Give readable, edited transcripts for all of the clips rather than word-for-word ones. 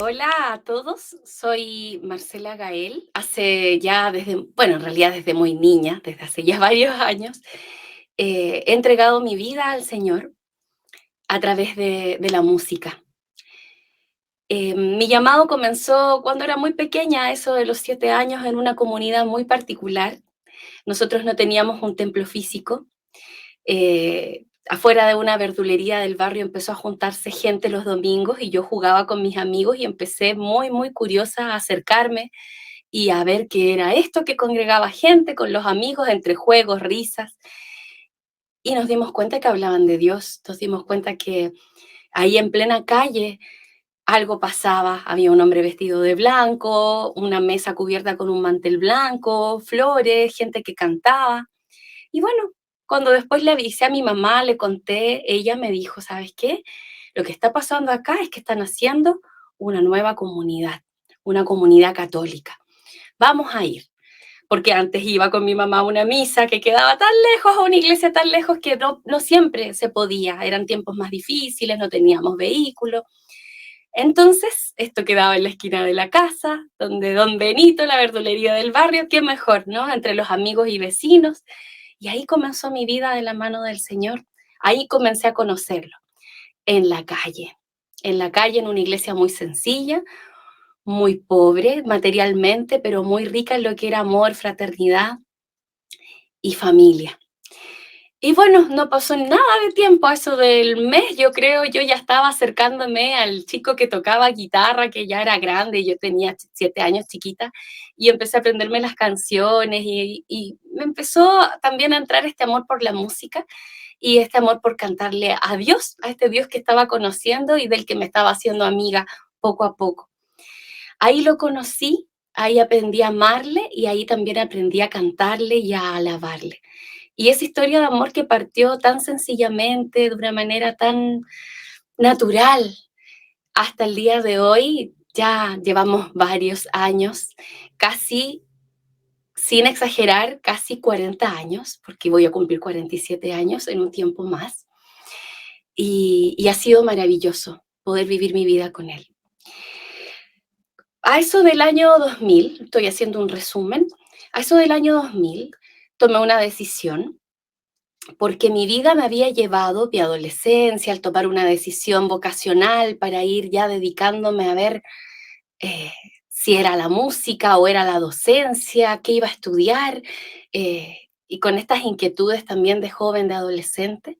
Hola a todos, soy Marcela Gael. Hace ya en realidad desde muy niña, desde hace ya varios años, he entregado mi vida al Señor a través de la música. Mi llamado comenzó cuando era muy pequeña, eso de los 7 años, en una comunidad muy particular. Nosotros no teníamos un templo físico. Afuera de una verdulería del barrio empezó a juntarse gente los domingos y yo jugaba con mis amigos y empecé muy, muy curiosa a acercarme y a ver qué era esto que congregaba gente con los amigos entre juegos, risas. Y nos dimos cuenta que hablaban de Dios, nos dimos cuenta que ahí en plena calle algo pasaba, había un hombre vestido de blanco, una mesa cubierta con un mantel blanco, flores, gente que cantaba. Y bueno, cuando después le avisé a mi mamá, le conté, ella me dijo, ¿sabes qué? Lo que está pasando acá es que están haciendo una nueva comunidad, una comunidad católica. Vamos a ir. Porque antes iba con mi mamá a una misa que quedaba tan lejos, a una iglesia tan lejos que no siempre se podía, eran tiempos más difíciles, no teníamos vehículo. Entonces, esto quedaba en la esquina de la casa, donde don Benito, la verdulería del barrio, qué mejor, ¿no? Entre los amigos y vecinos. Y ahí comenzó mi vida de la mano del Señor. Ahí comencé a conocerlo, en la calle. En la calle, en una iglesia muy sencilla, muy pobre materialmente, pero muy rica en lo que era amor, fraternidad y familia. Y bueno, no pasó nada de tiempo, a eso del mes, yo creo, yo ya estaba acercándome al chico que tocaba guitarra, que ya era grande, yo tenía 7 años chiquita, y empecé a aprenderme las canciones y me empezó también a entrar este amor por la música y este amor por cantarle a Dios, a este Dios que estaba conociendo y del que me estaba haciendo amiga poco a poco. Ahí lo conocí, ahí aprendí a amarle y ahí también aprendí a cantarle y a alabarle. Y esa historia de amor que partió tan sencillamente, de una manera tan natural, hasta el día de hoy, ya llevamos varios años, casi, sin exagerar, casi 40 años, porque voy a cumplir 47 años en un tiempo más. Y ha sido maravilloso poder vivir mi vida con él. A eso del año 2000, estoy haciendo un resumen, a eso del año 2000 tomé una decisión porque mi vida me había llevado, mi adolescencia, al tomar una decisión vocacional para ir ya dedicándome a ver eh, si era la música o era la docencia, qué iba a estudiar, y con estas inquietudes también de joven, de adolescente,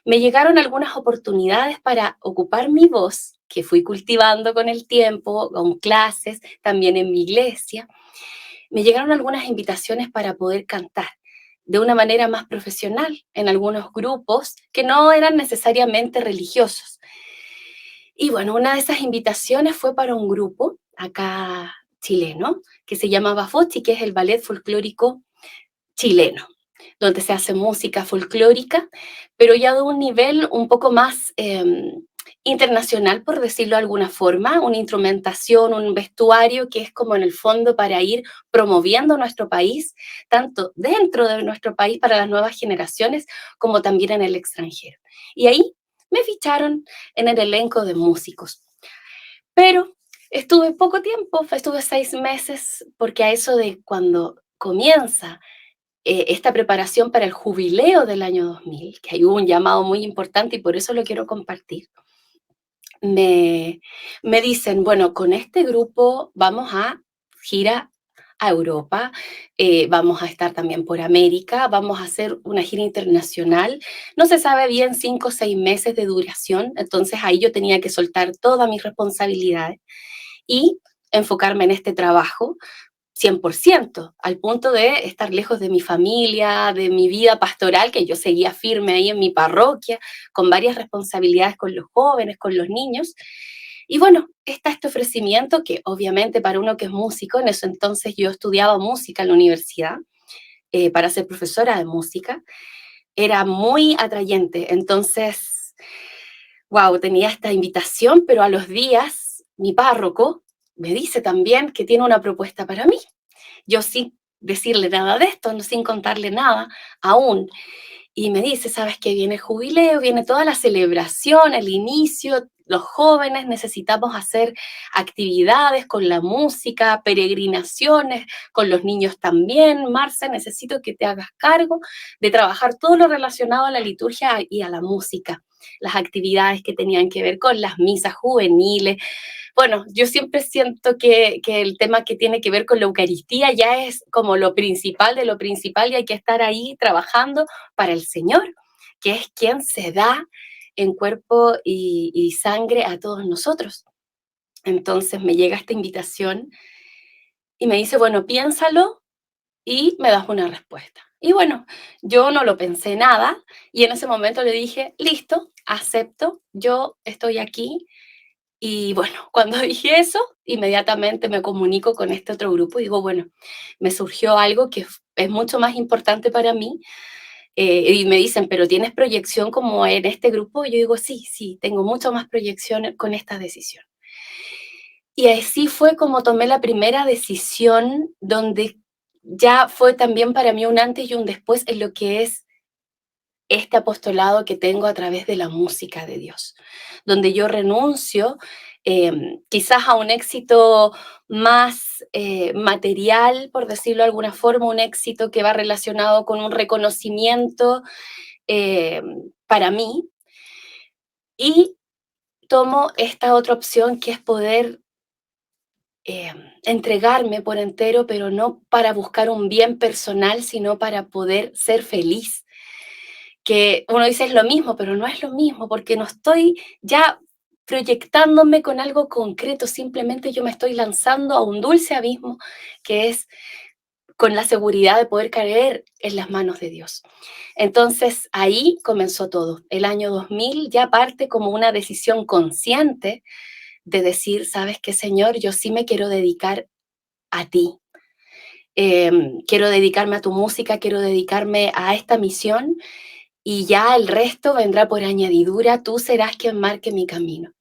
me llegaron algunas oportunidades para ocupar mi voz, que fui cultivando con el tiempo, con clases, también en mi iglesia. Me llegaron algunas invitaciones para poder cantar de una manera más profesional en algunos grupos que no eran necesariamente religiosos. Y bueno, una de esas invitaciones fue para un grupo acá chileno que se llama Bafocchi, que es el ballet folclórico chileno, donde se hace música folclórica, pero ya de un nivel un poco más internacional, por decirlo de alguna forma, una instrumentación, un vestuario que es como en el fondo para ir promoviendo nuestro país, tanto dentro de nuestro país para las nuevas generaciones, como también en el extranjero. Y ahí me ficharon en el elenco de músicos. Pero estuve poco tiempo, estuve 6 meses, porque a eso de cuando comienza esta preparación para el jubileo del año 2000, que hay un llamado muy importante y por eso lo quiero compartir, me, me dicen, bueno, con este grupo vamos a gira a Europa, vamos a estar también por América, vamos a hacer una gira internacional. No se sabe bien, 5 o 6 meses de duración, entonces ahí yo tenía que soltar todas mis responsabilidades y enfocarme en este trabajo 100%, al punto de estar lejos de mi familia, de mi vida pastoral, que yo seguía firme ahí en mi parroquia, con varias responsabilidades con los jóvenes, con los niños. Y bueno, está este ofrecimiento que obviamente para uno que es músico, en eso entonces yo estudiaba música en la universidad, para ser profesora de música, era muy atrayente. Entonces, wow, tenía esta invitación, pero a los días mi párroco me dice también que tiene una propuesta para mí. Yo sin decirle nada de esto, no, sin contarle nada aún. y me dice, ¿sabes qué? Viene el jubileo, viene toda la celebración, el inicio, los jóvenes necesitamos hacer actividades con la música, peregrinaciones, con los niños también. Marce, necesito que te hagas cargo de trabajar todo lo relacionado a la liturgia y a la música, las actividades que tenían que ver con las misas juveniles. Bueno, yo siempre siento que el tema que tiene que ver con la Eucaristía ya es como lo principal de lo principal y hay que estar ahí trabajando para el Señor, que es quien se da en cuerpo y sangre a todos nosotros. Entonces me llega esta invitación y me dice, bueno, piénsalo y me das una respuesta. Y bueno, yo no lo pensé nada y en ese momento le dije, listo, acepto, yo estoy aquí. Y bueno, cuando dije eso, inmediatamente me comunico con este otro grupo y digo, bueno, me surgió algo que es mucho más importante para mí. Y me dicen, pero ¿tienes proyección como en este grupo? Y yo digo, sí, sí, tengo mucho más proyección con esta decisión. Y así fue como tomé la primera decisión, donde ya fue también para mí un antes y un después en lo que es este apostolado que tengo a través de la música de Dios, donde yo renuncio quizás a un éxito más material, por decirlo de alguna forma, un éxito que va relacionado con un reconocimiento eh, para mí, y tomo esta otra opción que es poder eh, entregarme por entero, pero no para buscar un bien personal, sino para poder ser feliz, que uno dice es lo mismo, pero no es lo mismo, porque no estoy ya proyectándome con algo concreto, simplemente yo me estoy lanzando a un dulce abismo que es con la seguridad de poder caer en las manos de Dios. Entonces ahí comenzó todo. El año 2000 ya parte como una decisión consciente de decir, ¿sabes qué, Señor? Yo sí me quiero dedicar a ti. Quiero dedicarme a tu música, quiero dedicarme a esta misión y ya el resto vendrá por añadidura, tú serás quien marque mi camino.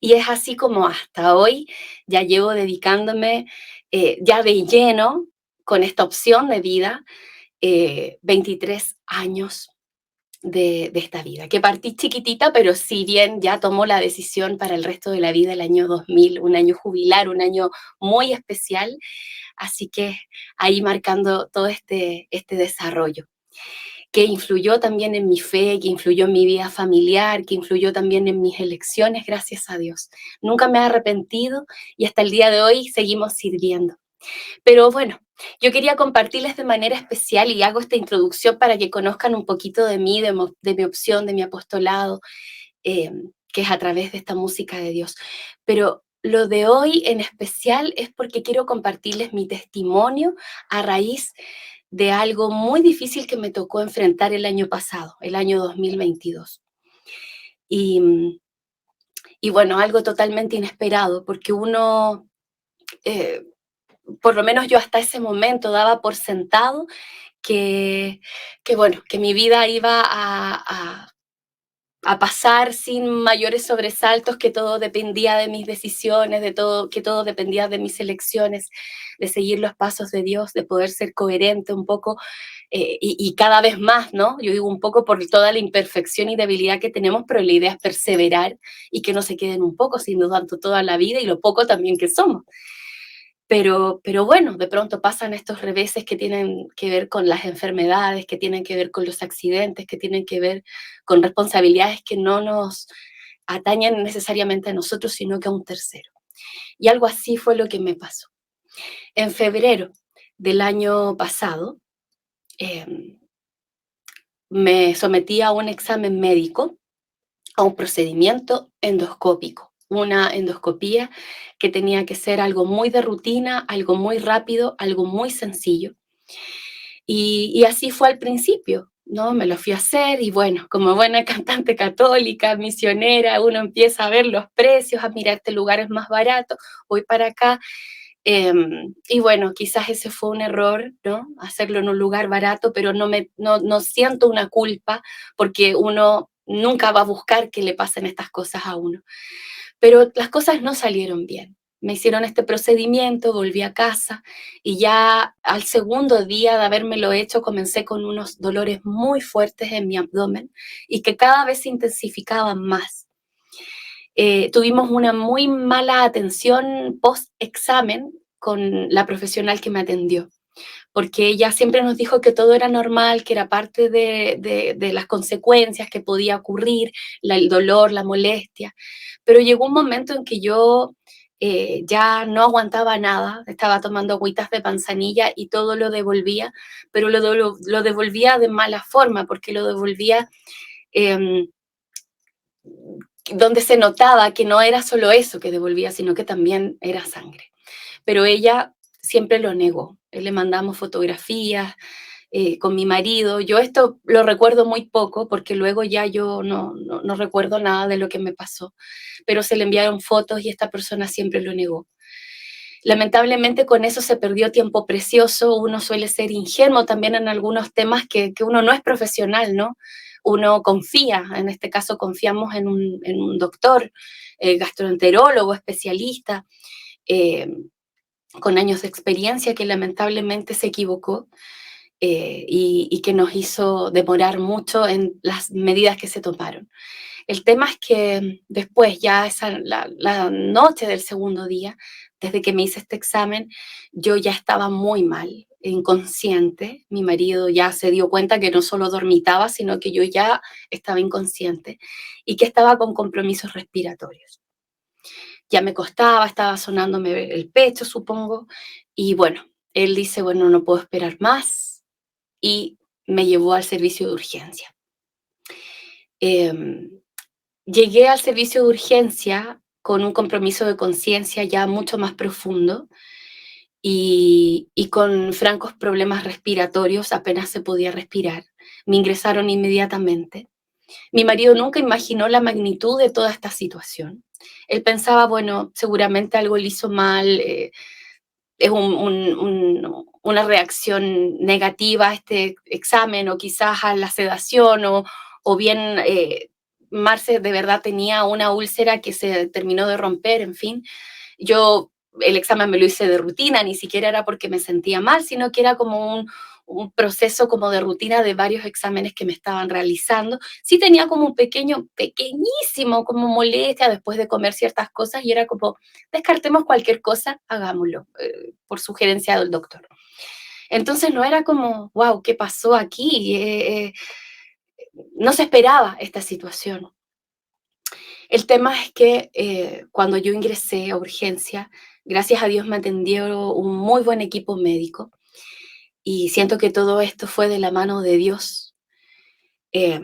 Y es así como hasta hoy ya llevo dedicándome ya de lleno con esta opción de vida, 23 años de esta vida, que partí chiquitita, pero si bien ya tomó la decisión para el resto de la vida el año 2000, un año jubilar, un año muy especial, así que ahí marcando todo este desarrollo que influyó también en mi fe, que influyó en mi vida familiar, que influyó también en mis elecciones, gracias a Dios. Nunca me he arrepentido y hasta el día de hoy seguimos sirviendo. Pero bueno, yo quería compartirles de manera especial y hago esta introducción para que conozcan un poquito de mí, de mi opción, de mi apostolado, eh, que es a través de esta música de Dios. Pero lo de hoy en especial es porque quiero compartirles mi testimonio a raíz de algo muy difícil que me tocó enfrentar el año pasado, el año 2022. Y, y bueno, algo totalmente inesperado, porque uno, eh, por lo menos yo hasta ese momento daba por sentado que bueno, que mi vida iba a pasar sin mayores sobresaltos, que todo dependía de mis decisiones, de todo, que todo dependía de mis elecciones, de seguir los pasos de Dios, de poder ser coherente un poco y cada vez más, ¿no? Yo digo un poco por toda la imperfección y debilidad que tenemos, pero la idea es perseverar y que no se queden un poco, sino tanto toda la vida y lo poco también que somos. Pero bueno, de pronto pasan estos reveses que tienen que ver con las enfermedades, que tienen que ver con los accidentes, que tienen que ver con responsabilidades que no nos atañen necesariamente a nosotros, sino que a un tercero. Y algo así fue lo que me pasó. En febrero del año pasado, eh, me sometí a un examen médico, a un procedimiento endoscópico, una endoscopía que tenía que ser algo muy de rutina, algo muy rápido, algo muy sencillo. Y así fue al principio, ¿no? Me lo fui a hacer y bueno, como buena cantante católica, misionera, uno empieza a ver los precios, a mirarte lugares más baratos, voy para acá. Y bueno, quizás ese fue un error, ¿no? Hacerlo en un lugar barato, pero no siento una culpa porque uno nunca va a buscar que le pasen estas cosas a uno. Pero las cosas no salieron bien. me hicieron este procedimiento, volví a casa y ya al segundo día de habérmelo hecho comencé con unos dolores muy fuertes en mi abdomen y que cada vez se intensificaban más. Tuvimos una muy mala atención post-examen con la profesional que me atendió, porque ella siempre nos dijo que todo era normal, que era parte de las consecuencias que podía ocurrir, el dolor, la molestia, pero llegó un momento en que yo ya no aguantaba nada, estaba tomando agüitas de manzanilla y todo lo devolvía, pero lo devolvía de mala forma, porque lo devolvía eh, donde se notaba que no era solo eso que devolvía, sino que también era sangre. Pero ella siempre lo negó. Le mandamos fotografías con mi marido. Yo esto lo recuerdo muy poco porque luego ya yo no recuerdo nada de lo que me pasó, pero se le enviaron fotos y esta persona siempre lo negó. Lamentablemente con eso se perdió tiempo precioso, uno suele ser ingenuo también en algunos temas que uno no es profesional, ¿no? Uno confía, en este caso confiamos en un doctor, gastroenterólogo, especialista, eh, con años de experiencia que lamentablemente se equivocó y que nos hizo demorar mucho en las medidas que se tomaron. El tema es que después, ya la noche del segundo día, desde que me hice este examen, yo ya estaba muy mal, inconsciente. Mi marido ya se dio cuenta que no solo dormitaba, sino que yo ya estaba inconsciente y que estaba con compromisos respiratorios. Ya me costaba, estaba sonándome el pecho, supongo, y bueno, él dice, bueno, no puedo esperar más y me llevó al servicio de urgencia. Eh, Llegué al servicio de urgencia con un compromiso de conciencia ya mucho más profundo y con francos problemas respiratorios, apenas se podía respirar. Me ingresaron inmediatamente. Mi marido nunca imaginó la magnitud de toda esta situación. Él pensaba, bueno, seguramente algo le hizo mal, es una reacción negativa a este examen o quizás a la sedación o bien Marce de verdad tenía una úlcera que se terminó de romper, en fin. Yo el examen me lo hice de rutina, ni siquiera era porque me sentía mal, sino que era como un proceso como de rutina de varios exámenes que me estaban realizando. Sí tenía como un pequeñísimo, como molestia después de comer ciertas cosas y era como, descartemos cualquier cosa, hagámoslo, por sugerencia del doctor. Entonces no era como, wow, ¿qué pasó aquí? No se esperaba esta situación. El tema es que cuando yo ingresé a urgencia, gracias a Dios me atendió un muy buen equipo médico y siento que todo esto fue de la mano de Dios. Eh,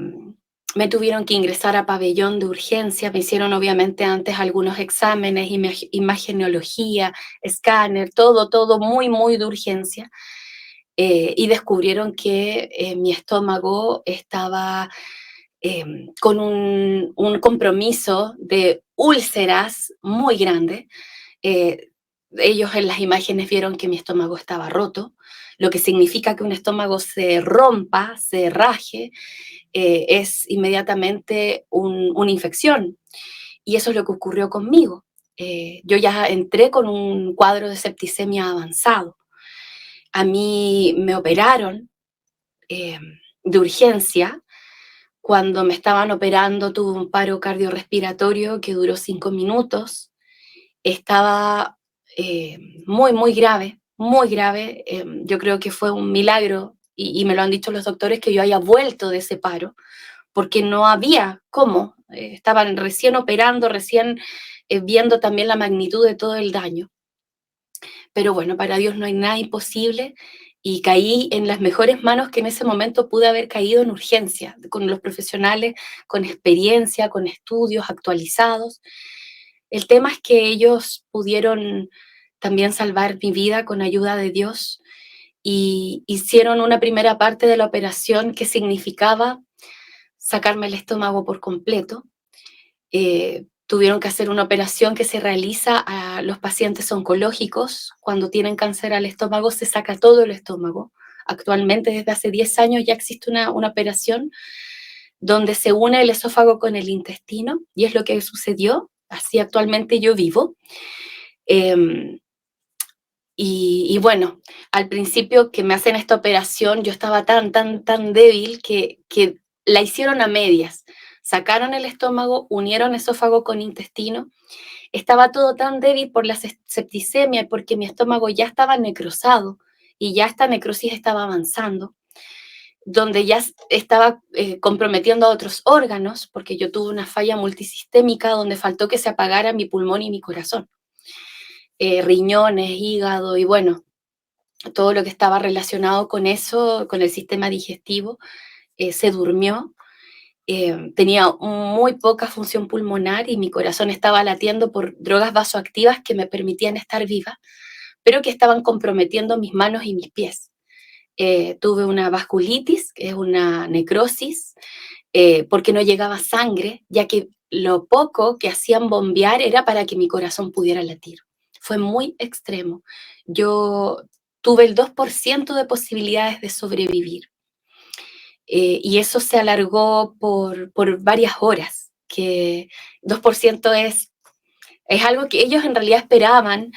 Me tuvieron que ingresar a pabellón de urgencia, me hicieron obviamente antes algunos exámenes, imagenología, escáner, todo muy de urgencia. Y descubrieron que mi estómago estaba eh, con un compromiso de úlceras muy grande. Eh, Ellos en las imágenes vieron que mi estómago estaba roto, lo que significa que un estómago se rompa, se raje, es inmediatamente una infección. Y eso es lo que ocurrió conmigo. Yo ya entré con un cuadro de septicemia avanzado. A mí me operaron eh, de urgencia. Cuando me estaban operando tuve un paro cardiorrespiratorio que duró 5 minutos. Estaba muy grave, muy grave. Yo creo que fue un milagro y me lo han dicho los doctores que yo haya vuelto de ese paro, porque no había cómo. Estaban recién operando, recién viendo también la magnitud de todo el daño. Pero bueno, para Dios no hay nada imposible y caí en las mejores manos que en ese momento pude haber caído en urgencia, con los profesionales, con experiencia, con estudios actualizados. El tema es que ellos pudieron también salvar mi vida con ayuda de Dios y hicieron una primera parte de la operación que significaba sacarme el estómago por completo. Tuvieron que hacer una operación que se realiza a los pacientes oncológicos. Cuando tienen cáncer al estómago se saca todo el estómago. Actualmente, desde hace 10 años, ya existe una operación donde se une el esófago con el intestino y es lo que sucedió. Así actualmente yo vivo. Eh, y bueno, al principio que me hacen esta operación, yo estaba tan débil que la hicieron a medias. Sacaron el estómago, unieron esófago con intestino. Estaba todo tan débil por la septicemia y porque mi estómago ya estaba necrosado y ya esta necrosis estaba avanzando, donde ya estaba comprometiendo a otros órganos, porque yo tuve una falla multisistémica donde faltó que se apagara mi pulmón y mi corazón, riñones, hígado y bueno, todo lo que estaba relacionado con eso, con el sistema digestivo, se durmió. Tenía muy poca función pulmonar y mi corazón estaba latiendo por drogas vasoactivas que me permitían estar viva, pero que estaban comprometiendo mis manos y mis pies. Tuve una vasculitis, que es una necrosis, porque no llegaba sangre, ya que lo poco que hacían bombear era para que mi corazón pudiera latir. Fue muy extremo. Yo tuve el 2% de posibilidades de sobrevivir. Y eso se alargó por varias horas, que 2% es algo que ellos en realidad esperaban,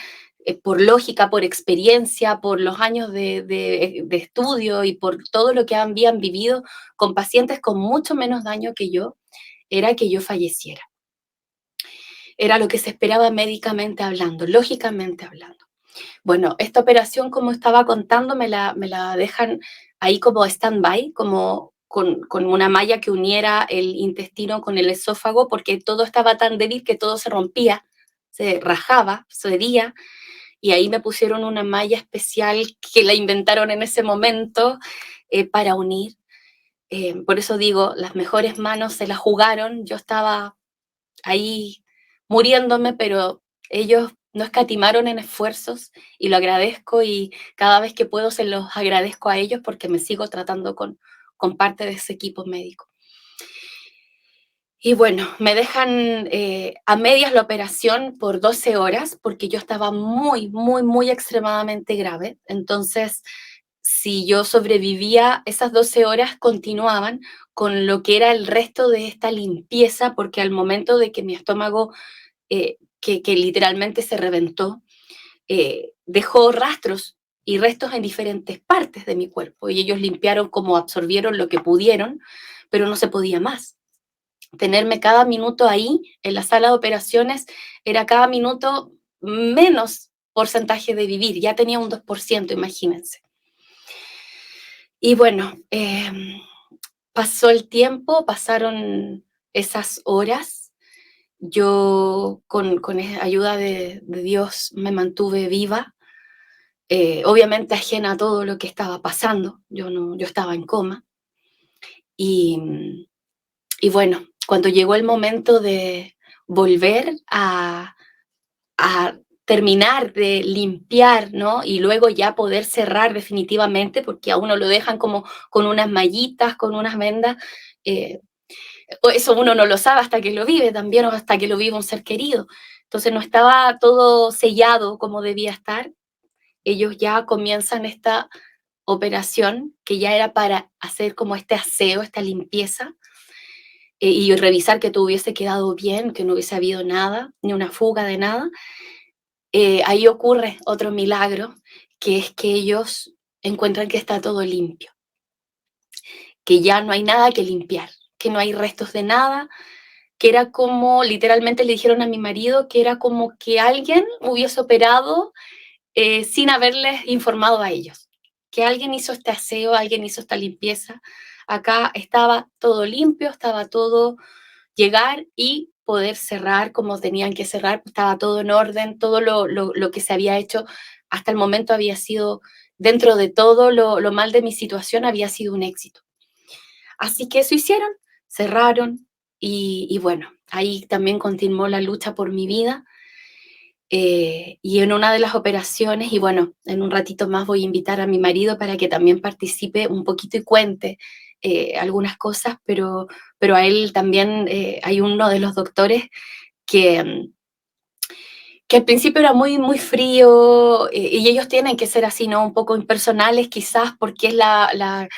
por lógica, por experiencia, por los años de estudio y por todo lo que habían vivido con pacientes con mucho menos daño que yo, era que yo falleciera. Era lo que se esperaba médicamente hablando, lógicamente hablando. Bueno, esta operación, como estaba contando, me la dejan ahí como stand-by, como con una malla que uniera el intestino con el esófago, porque todo estaba tan débil que todo se rompía, se rajaba, cedía, y ahí me pusieron una malla especial que la inventaron en ese momento para unir. Por eso digo, las mejores manos se las jugaron, yo estaba ahí muriéndome, pero ellos no escatimaron en esfuerzos y lo agradezco y cada vez que puedo se los agradezco a ellos porque me sigo tratando con parte de ese equipo médico. Y bueno, me dejan a medias la operación por 12 horas porque yo estaba muy extremadamente grave. Entonces, si yo sobrevivía, esas 12 horas continuaban con lo que era el resto de esta limpieza, porque al momento de que mi estómago que literalmente se reventó, dejó rastros y restos en diferentes partes de mi cuerpo y ellos limpiaron como absorbieron lo que pudieron, pero no se podía más. Tenerme cada minuto ahí en la sala de operaciones era cada minuto menos porcentaje de vivir, ya tenía un 2%, imagínense. Y bueno, pasó el tiempo, pasaron esas horas. Yo con ayuda de Dios me mantuve viva, obviamente ajena a todo lo que estaba pasando, yo estaba en coma. Y, y bueno, cuando llegó el momento de volver a terminar de limpiar, ¿no? Y luego ya poder cerrar definitivamente, porque a uno lo dejan como con unas mallitas, con unas vendas, eh, eso uno no lo sabe hasta que lo vive también o hasta que lo vive un ser querido. Entonces no estaba todo sellado como debía estar. Ellos ya comienzan esta operación que ya era para hacer como este aseo, esta limpieza y revisar que todo hubiese quedado bien, que no hubiese habido nada, ni una fuga de nada. Ahí ocurre otro milagro, que es que ellos encuentran que está todo limpio, que ya no hay nada que limpiar, que no hay restos de nada, que era como, literalmente le dijeron a mi marido, que era como que alguien hubiese operado sin haberles informado a ellos, que alguien hizo este aseo, alguien hizo esta limpieza. Acá estaba todo limpio, estaba todo llegar y poder cerrar como tenían que cerrar, estaba todo en orden, todo lo que se había hecho hasta el momento había sido, dentro de todo lo mal de mi situación, había sido un éxito. Así que eso hicieron, cerraron y bueno, ahí también continuó la lucha por mi vida. Y en una de las operaciones, y bueno, en un ratito más voy a invitar a mi marido para que también participe un poquito y cuente algunas cosas, pero a él también hay uno de los doctores que, que al principio era muy frío y ellos tienen que ser así, ¿no? Un poco impersonales quizás porque es la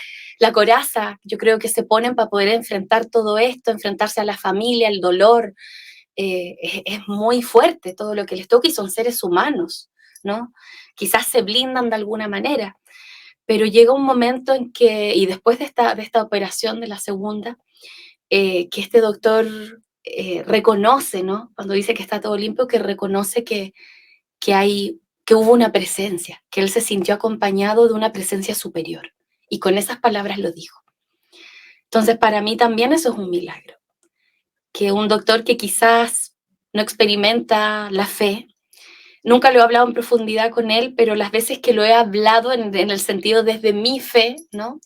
coraza, yo creo que se ponen para poder enfrentar todo esto, enfrentarse a la familia, el dolor, es muy fuerte todo lo que les toca y son seres humanos, ¿no? Quizás se blindan de alguna manera, pero llega un momento en que, y después de esta operación de la segunda, que este doctor reconoce, ¿no? Cuando dice que está todo limpio, que reconoce que hubo una presencia, que él se sintió acompañado de una presencia superior. Y con esas palabras lo dijo. Entonces, para mí también eso es un milagro. Que un doctor que quizás no experimenta la fe, nunca lo he hablado en profundidad con él, pero las veces que lo he hablado en el sentido desde mi fe, ¿no?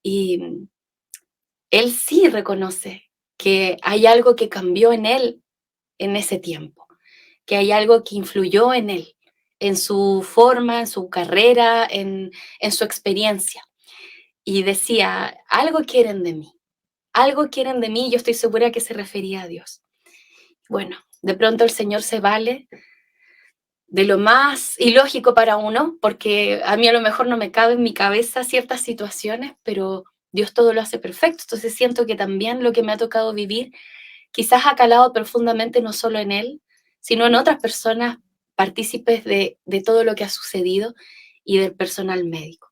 Y él sí reconoce que hay algo que cambió en él en ese tiempo, que hay algo que influyó en él, en su forma, en su carrera, en su experiencia. Y decía, algo quieren de mí, yo estoy segura que se refería a Dios. Bueno, de pronto el Señor se vale de lo más ilógico para uno, porque a mí a lo mejor no me cabe en mi cabeza ciertas situaciones, pero Dios todo lo hace perfecto. Entonces siento que también lo que me ha tocado vivir quizás ha calado profundamente no solo en él, sino en otras personas partícipes de todo lo que ha sucedido y del personal médico.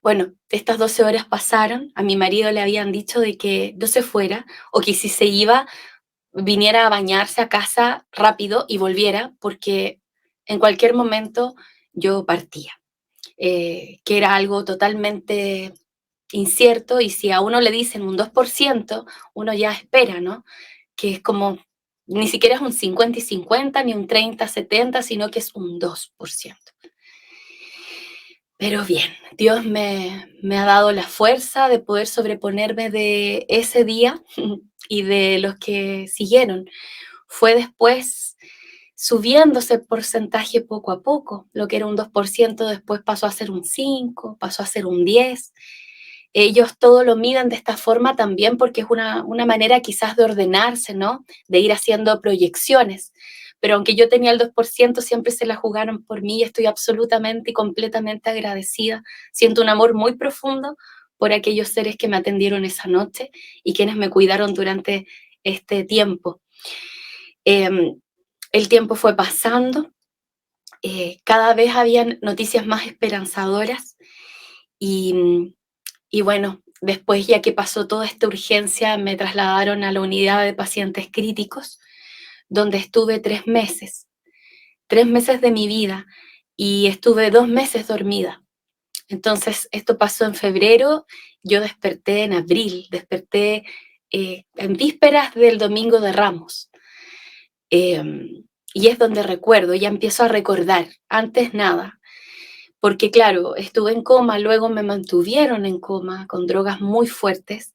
Bueno, estas 12 horas pasaron, a mi marido le habían dicho de que no se fuera o que si se iba, viniera a bañarse a casa rápido y volviera, porque en cualquier momento yo partía, que era algo totalmente incierto y si a uno le dicen un 2%, uno ya espera, ¿no? Que es como, ni siquiera es un 50 y 50 ni un 30-70, sino que es un 2%. Pero bien, Dios me ha dado la fuerza de poder sobreponerme de ese día y de los que siguieron. Fue después subiéndose el porcentaje poco a poco. Lo que era un 2% después pasó a ser un 5%, pasó a ser un 10%. Ellos todo lo miden de esta forma también porque es una manera quizás de ordenarse, ¿no? De ir haciendo proyecciones. Pero aunque yo tenía el 2%, siempre se la jugaron por mí y estoy absolutamente y completamente agradecida. Siento un amor muy profundo por aquellos seres que me atendieron esa noche y quienes me cuidaron durante este tiempo. El tiempo fue pasando, cada vez habían noticias más esperanzadoras y, y bueno, después ya que pasó toda esta urgencia, me trasladaron a la unidad de pacientes críticos, donde estuve 3 meses de mi vida y estuve 2 meses dormida. Entonces, esto pasó en febrero, yo desperté en abril, desperté en vísperas del Domingo de Ramos. Y es donde recuerdo, ya empiezo a recordar, antes nada, porque claro, estuve en coma, luego me mantuvieron en coma con drogas muy fuertes,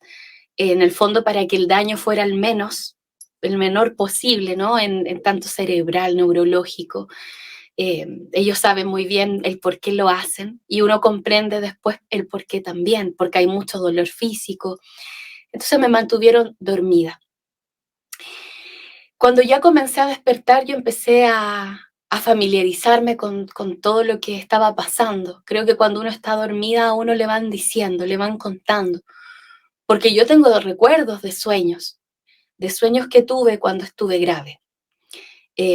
en el fondo para que el daño fuera el menor posible, ¿no? En tanto cerebral, neurológico. Ellos saben muy bien el por qué lo hacen y uno comprende después el por qué también, porque hay mucho dolor físico. Entonces me mantuvieron dormida. Cuando ya comencé a despertar, yo empecé a familiarizarme con todo lo que estaba pasando. Creo que cuando uno está dormida, a uno le van diciendo, le van contando. Porque yo tengo recuerdos de sueños que tuve cuando estuve grave.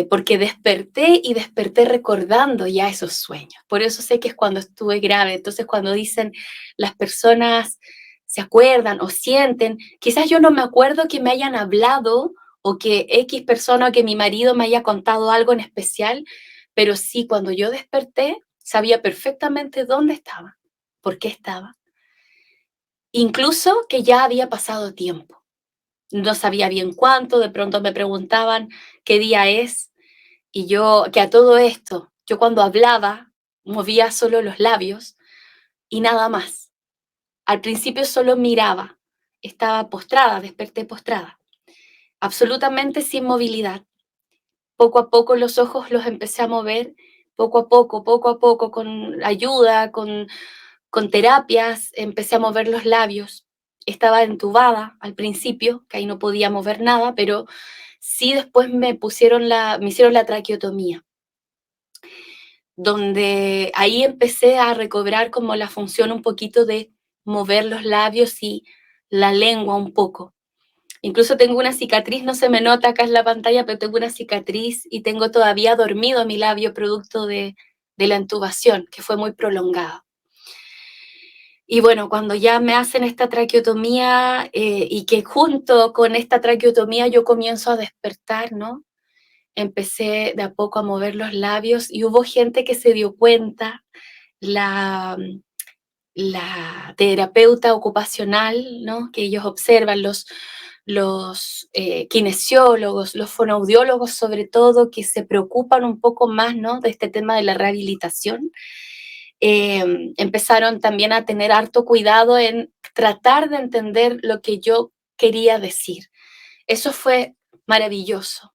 Porque desperté y desperté recordando ya esos sueños. Por eso sé que es cuando estuve grave. Entonces, cuando dicen las personas se acuerdan o sienten, quizás yo no me acuerdo que me hayan hablado o que X persona o que mi marido me haya contado algo en especial, pero sí, cuando yo desperté, sabía perfectamente dónde estaba, por qué estaba, incluso que ya había pasado tiempo. No sabía bien cuánto, de pronto me preguntaban qué día es, y yo, que a todo esto, yo cuando hablaba, movía solo los labios y nada más. Al principio solo miraba, estaba postrada, desperté postrada, absolutamente sin movilidad. Poco a poco los ojos los empecé a mover, poco a poco, con ayuda, con terapias, empecé a mover los labios. Estaba entubada al principio, que ahí no podía mover nada, pero sí después me hicieron la traqueotomía, donde ahí empecé a recobrar como la función un poquito de mover los labios y la lengua un poco. Incluso tengo una cicatriz, no se me nota acá en la pantalla, pero tengo una cicatriz y tengo todavía dormido mi labio producto de la intubación, que fue muy prolongada. Y bueno, cuando ya me hacen esta traqueotomía y que junto con esta traqueotomía yo comienzo a despertar, ¿no? Empecé de a poco a mover los labios y hubo gente que se dio cuenta, la, la terapeuta ocupacional, ¿no? Que ellos observan, los kinesiólogos, los fonoaudiólogos sobre todo, que se preocupan un poco más, ¿no? De este tema de la rehabilitación. Empezaron también a tener harto cuidado en tratar de entender lo que yo quería decir. Eso fue maravilloso,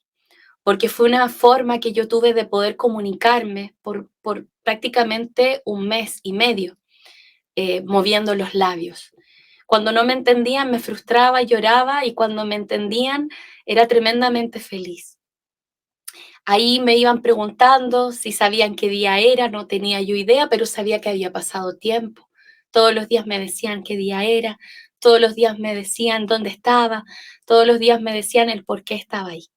porque fue una forma que yo tuve de poder comunicarme por prácticamente un mes y medio, moviendo los labios. Cuando no me entendían me frustraba, lloraba, y cuando me entendían era tremendamente feliz. Ahí me iban preguntando si sabían qué día era, no tenía yo idea, pero sabía que había pasado tiempo. Todos los días me decían qué día era, todos los días me decían dónde estaba, todos los días me decían el por qué estaba ahí.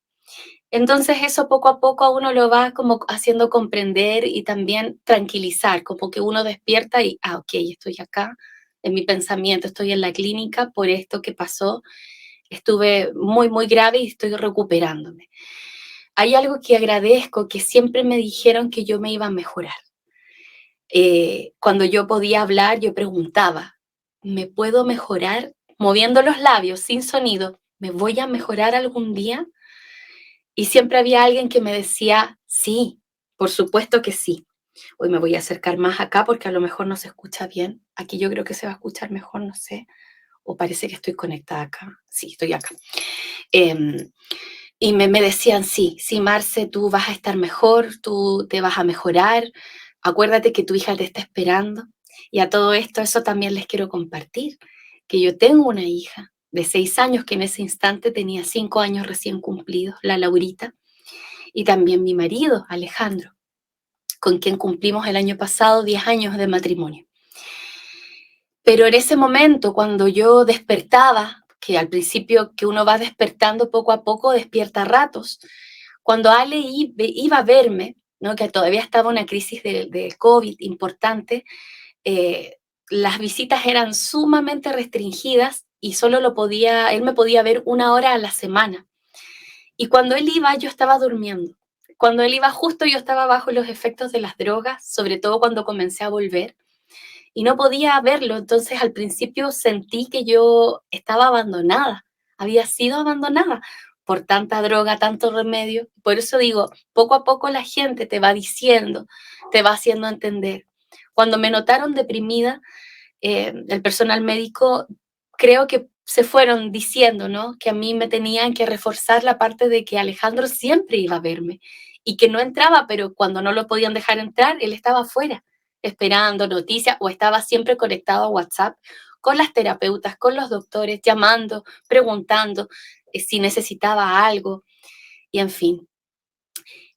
Entonces eso poco a poco a uno lo va como haciendo comprender y también tranquilizar, como que uno despierta y, ok, estoy acá en mi pensamiento, estoy en la clínica por esto que pasó, estuve muy, muy grave y estoy recuperándome. Hay algo que agradezco, que siempre me dijeron que yo me iba a mejorar. Cuando yo podía hablar, yo preguntaba, ¿me puedo mejorar? Moviendo los labios, sin sonido, ¿me voy a mejorar algún día? Y siempre había alguien que me decía, sí, por supuesto que sí. Hoy me voy a acercar más acá porque a lo mejor no se escucha bien. Aquí yo creo que se va a escuchar mejor, no sé. O parece que estoy conectada acá. Sí, estoy acá. Eh, y me decían, sí, sí, Marce, tú vas a estar mejor, tú te vas a mejorar. Acuérdate que tu hija te está esperando. Y a todo esto, eso también les quiero compartir, que yo tengo una hija de 6 años que en ese instante tenía 5 años recién cumplidos, la Laurita, y también mi marido, Alejandro, con quien cumplimos el año pasado 10 años de matrimonio. Pero en ese momento, cuando yo despertaba, que al principio que uno va despertando poco a poco, despierta a ratos, cuando Ale iba a verme, ¿no? Que todavía estaba una crisis de COVID importante, eh, las visitas eran sumamente restringidas y solo él me podía ver 1 hora a la semana. Y cuando él iba, yo estaba durmiendo. Cuando él iba, justo yo estaba bajo los efectos de las drogas, sobre todo cuando comencé a volver, y no podía verlo. Entonces al principio sentí que yo estaba abandonada, había sido abandonada por tanta droga, tanto remedio. Por eso digo, poco a poco la gente te va diciendo, te va haciendo entender. Cuando me notaron deprimida, el personal médico creo que se fueron diciendo, ¿no? Que a mí me tenían que reforzar la parte de que Alejandro siempre iba a verme y que no entraba, pero cuando no lo podían dejar entrar, él estaba afuera esperando noticias o estaba siempre conectado a WhatsApp con las terapeutas, con los doctores, llamando, preguntando si necesitaba algo y en fin.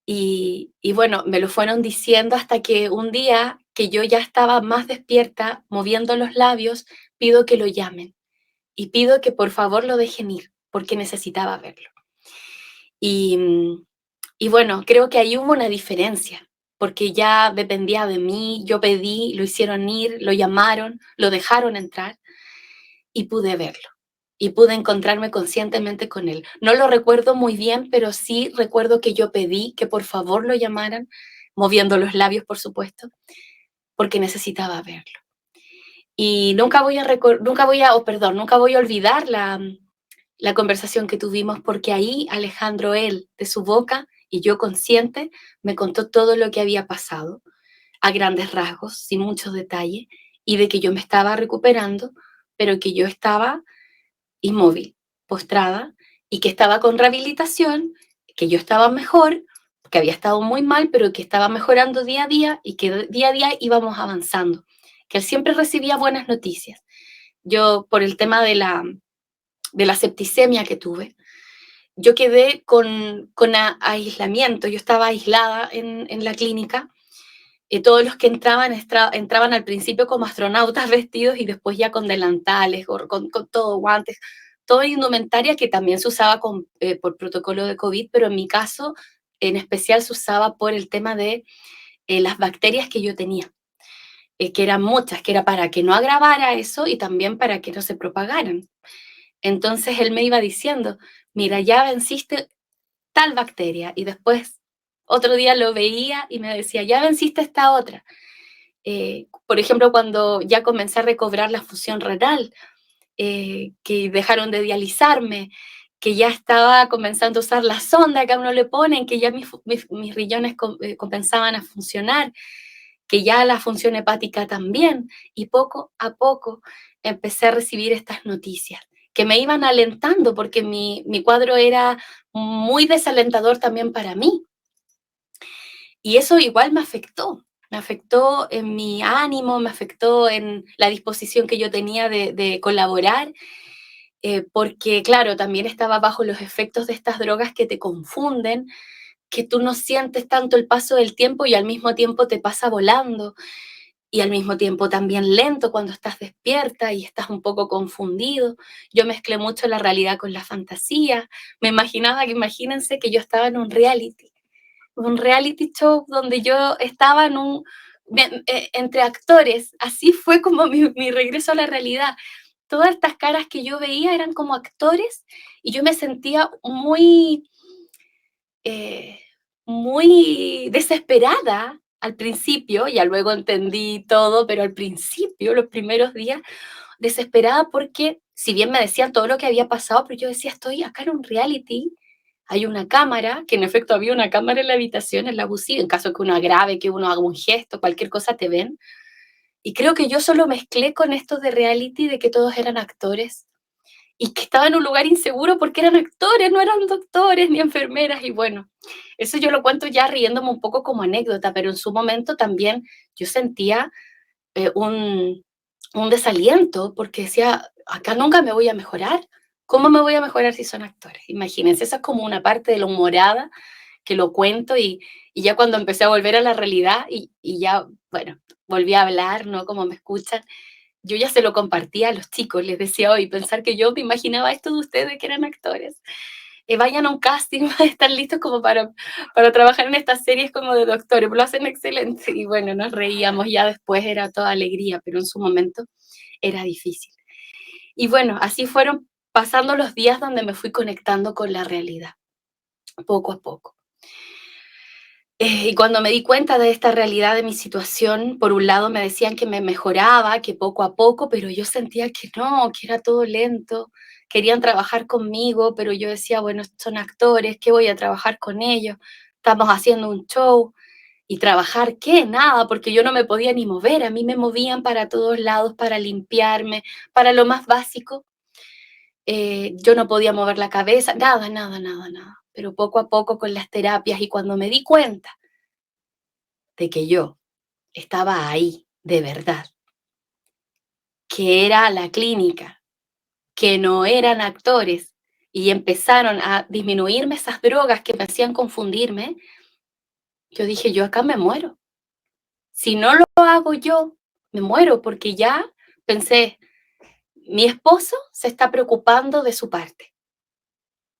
Y bueno, me lo fueron diciendo hasta que un día que yo ya estaba más despierta, moviendo los labios, pido que lo llamen y pido que por favor lo dejen ir, porque necesitaba verlo. Y, y bueno, creo que ahí hubo una diferencia, porque ya dependía de mí, yo pedí, lo hicieron ir, lo llamaron, lo dejaron entrar y pude verlo. Y pude encontrarme conscientemente con él. No lo recuerdo muy bien, pero sí recuerdo que yo pedí que por favor lo llamaran, moviendo los labios, por supuesto, porque necesitaba verlo. Y nunca voy a olvidar la conversación que tuvimos, porque ahí Alejandro, él, de su boca, y yo consciente, me contó todo lo que había pasado, a grandes rasgos, sin muchos detalles, y de que yo me estaba recuperando, pero que yo estaba inmóvil, postrada, y que estaba con rehabilitación, que yo estaba mejor, que había estado muy mal, pero que estaba mejorando día a día y que día a día íbamos avanzando, que él siempre recibía buenas noticias. Yo, por el tema de la septicemia que tuve, yo quedé con aislamiento, yo estaba aislada en la clínica. Todos los que entraban al principio como astronautas vestidos y después ya con delantales, con todo, guantes, toda indumentaria que también se usaba por protocolo de COVID, pero en mi caso en especial se usaba por el tema de las bacterias que yo tenía, que eran muchas, que era para que no agravara eso y también para que no se propagaran. Entonces él me iba diciendo, mira, ya venciste tal bacteria y después otro día lo veía y me decía, ya venciste esta otra. Por ejemplo, cuando ya comencé a recobrar la función renal, que dejaron de dializarme, que ya estaba comenzando a usar la sonda que a uno le ponen, que ya mis riñones comenzaban a funcionar, que ya la función hepática también, y poco a poco empecé a recibir estas noticias que me iban alentando porque mi cuadro era muy desalentador también para mí. Y eso igual me afectó en mi ánimo, me afectó en la disposición que yo tenía de colaborar, porque claro, también estaba bajo los efectos de estas drogas que te confunden, que tú no sientes tanto el paso del tiempo y al mismo tiempo te pasa volando y al mismo tiempo también lento cuando estás despierta y estás un poco confundido. Yo mezclé mucho la realidad con la fantasía. Me imaginaba que, imagínense que yo estaba en un reality show donde yo estaba entre actores. Así fue como mi regreso a la realidad. Todas estas caras que yo veía eran como actores y yo me sentía eh, muy desesperada al principio, ya luego entendí todo, pero al principio, los primeros días, desesperada porque si bien me decían todo lo que había pasado, pero yo decía, estoy acá en un reality, hay una cámara, que en efecto había una cámara en la habitación, en la UCI, en caso que uno agrave, que uno haga un gesto, cualquier cosa te ven. Y creo que yo solo mezclé con esto de reality, de que todos eran actores y que estaba en un lugar inseguro porque eran actores, no eran doctores ni enfermeras. Y bueno, eso yo lo cuento ya riéndome un poco como anécdota, pero en su momento también yo sentía eh, un, un desaliento porque decía, acá nunca me voy a mejorar. ¿Cómo me voy a mejorar si son actores? Imagínense, esa es como una parte de la humorada que lo cuento y ya cuando empecé a volver a la realidad y ya, bueno, volví a hablar, ¿no? Como me escuchan, yo ya se lo compartía a los chicos, les decía hoy, pensar que yo me imaginaba esto de ustedes que eran actores. Vayan a un casting, están listos como para trabajar en estas series como de doctores, lo hacen excelente. Y bueno, nos reíamos, ya después era toda alegría, pero en su momento era difícil. Y bueno, así fueron pasando los días donde me fui conectando con la realidad, poco a poco. Y cuando me di cuenta de esta realidad de mi situación, por un lado me decían que me mejoraba, que poco a poco, pero yo sentía que no, que era todo lento. Querían trabajar conmigo, pero yo decía, bueno, son actores, ¿qué voy a trabajar con ellos? Estamos haciendo un show. ¿Y trabajar qué? Nada, porque yo no me podía ni mover. A mí me movían para todos lados, para limpiarme, para lo más básico. Yo no podía mover la cabeza, nada, nada, nada, nada. Pero poco a poco con las terapias y cuando me di cuenta de que yo estaba ahí, de verdad, que era la clínica, que no eran actores, y empezaron a disminuirme esas drogas que me hacían confundirme, yo dije, yo acá me muero. Si no lo hago yo, me muero, porque ya pensé, mi esposo se está preocupando de su parte,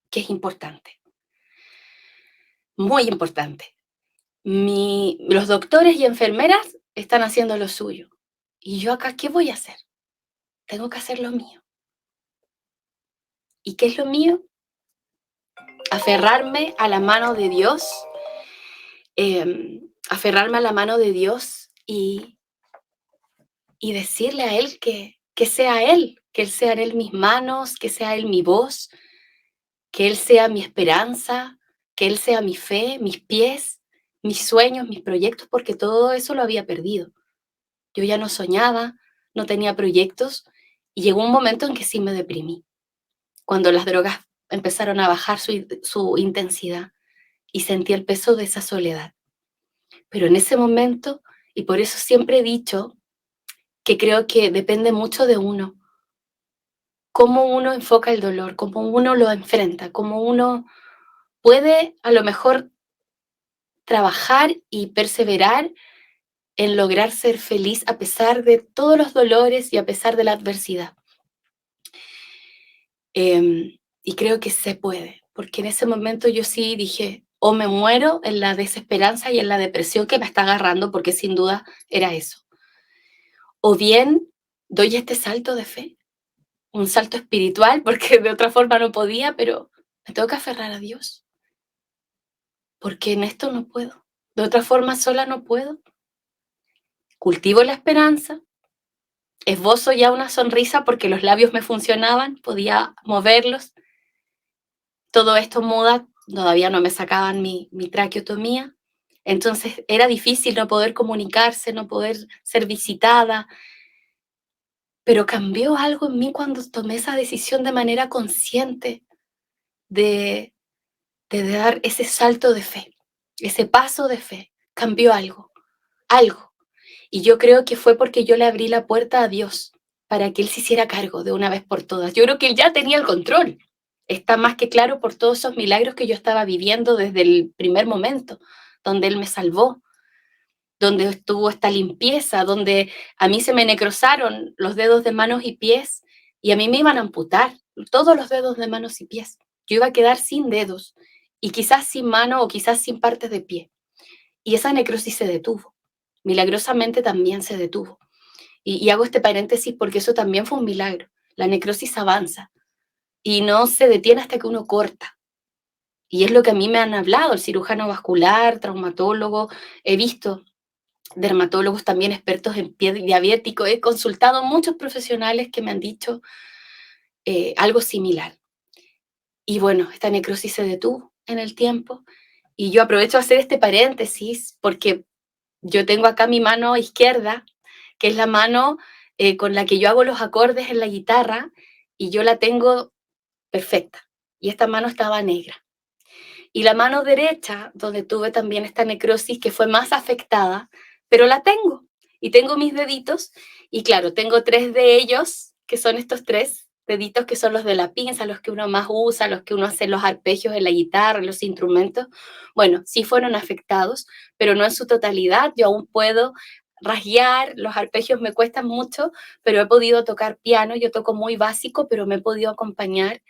que es importante, muy importante. Los doctores y enfermeras están haciendo lo suyo. ¿Y yo acá qué voy a hacer? Tengo que hacer lo mío. ¿Y qué es lo mío? Aferrarme a la mano de Dios, aferrarme a la mano de Dios y decirle a Él que sea Él, que Él sea en Él mis manos, que sea Él mi voz, que Él sea mi esperanza, que Él sea mi fe, mis pies, mis sueños, mis proyectos, porque todo eso lo había perdido. Yo ya no soñaba, no tenía proyectos y llegó un momento en que sí me deprimí, cuando las drogas empezaron a bajar su intensidad y sentí el peso de esa soledad. Pero en ese momento, y por eso siempre he dicho que creo que depende mucho de uno, cómo uno enfoca el dolor, cómo uno lo enfrenta, cómo uno puede a lo mejor trabajar y perseverar en lograr ser feliz a pesar de todos los dolores y a pesar de la adversidad. Y creo que se puede, porque en ese momento yo sí dije, o me muero en la desesperanza y en la depresión que me está agarrando, porque sin duda era eso, o bien doy este salto de fe, un salto espiritual, porque de otra forma no podía, pero me tengo que aferrar a Dios, porque en esto no puedo, de otra forma sola no puedo. Cultivo la esperanza, esbozo ya una sonrisa porque los labios me funcionaban, podía moverlos. Todo esto muda, todavía no me sacaban mi traqueotomía, entonces era difícil no poder comunicarse, no poder ser visitada, pero cambió algo en mí cuando tomé esa decisión de manera consciente de, de dar ese salto de fe, ese paso de fe. Cambió algo, algo. Y yo creo que fue porque yo le abrí la puerta a Dios para que Él se hiciera cargo de una vez por todas. Yo creo que Él ya tenía el control. Está más que claro por todos esos milagros que yo estaba viviendo desde el primer momento, donde Él me salvó, donde estuvo esta limpieza, donde a mí se me necrosaron los dedos de manos y pies y a mí me iban a amputar todos los dedos de manos y pies. Yo iba a quedar sin dedos y quizás sin mano o quizás sin partes de pie. Y esa necrosis se detuvo. Milagrosamente también se detuvo. Y hago este paréntesis porque eso también fue un milagro. La necrosis avanza y no se detiene hasta que uno corta. Y es lo que a mí me han hablado, el cirujano vascular, traumatólogo, he visto dermatólogos también expertos en pie diabético, he consultado a muchos profesionales que me han dicho algo similar. Y bueno, esta necrosis se detuvo en el tiempo y yo aprovecho a hacer este paréntesis porque yo tengo acá mi mano izquierda, que es la mano con la que yo hago los acordes en la guitarra y yo la tengo perfecta. Y esta mano estaba negra. Y la mano derecha, donde tuve también esta necrosis que fue más afectada, pero la tengo. Y tengo mis deditos, y claro, tengo 3 de ellos, que son estos 3 deditos que son los de la pinza, los que uno más usa, los que uno hace los arpegios en la guitarra, en los instrumentos. Bueno, sí fueron afectados, pero no en su totalidad. Yo aún puedo rasguear, los arpegios me cuestan mucho, pero he podido tocar piano, yo toco muy básico, pero me he podido acompañar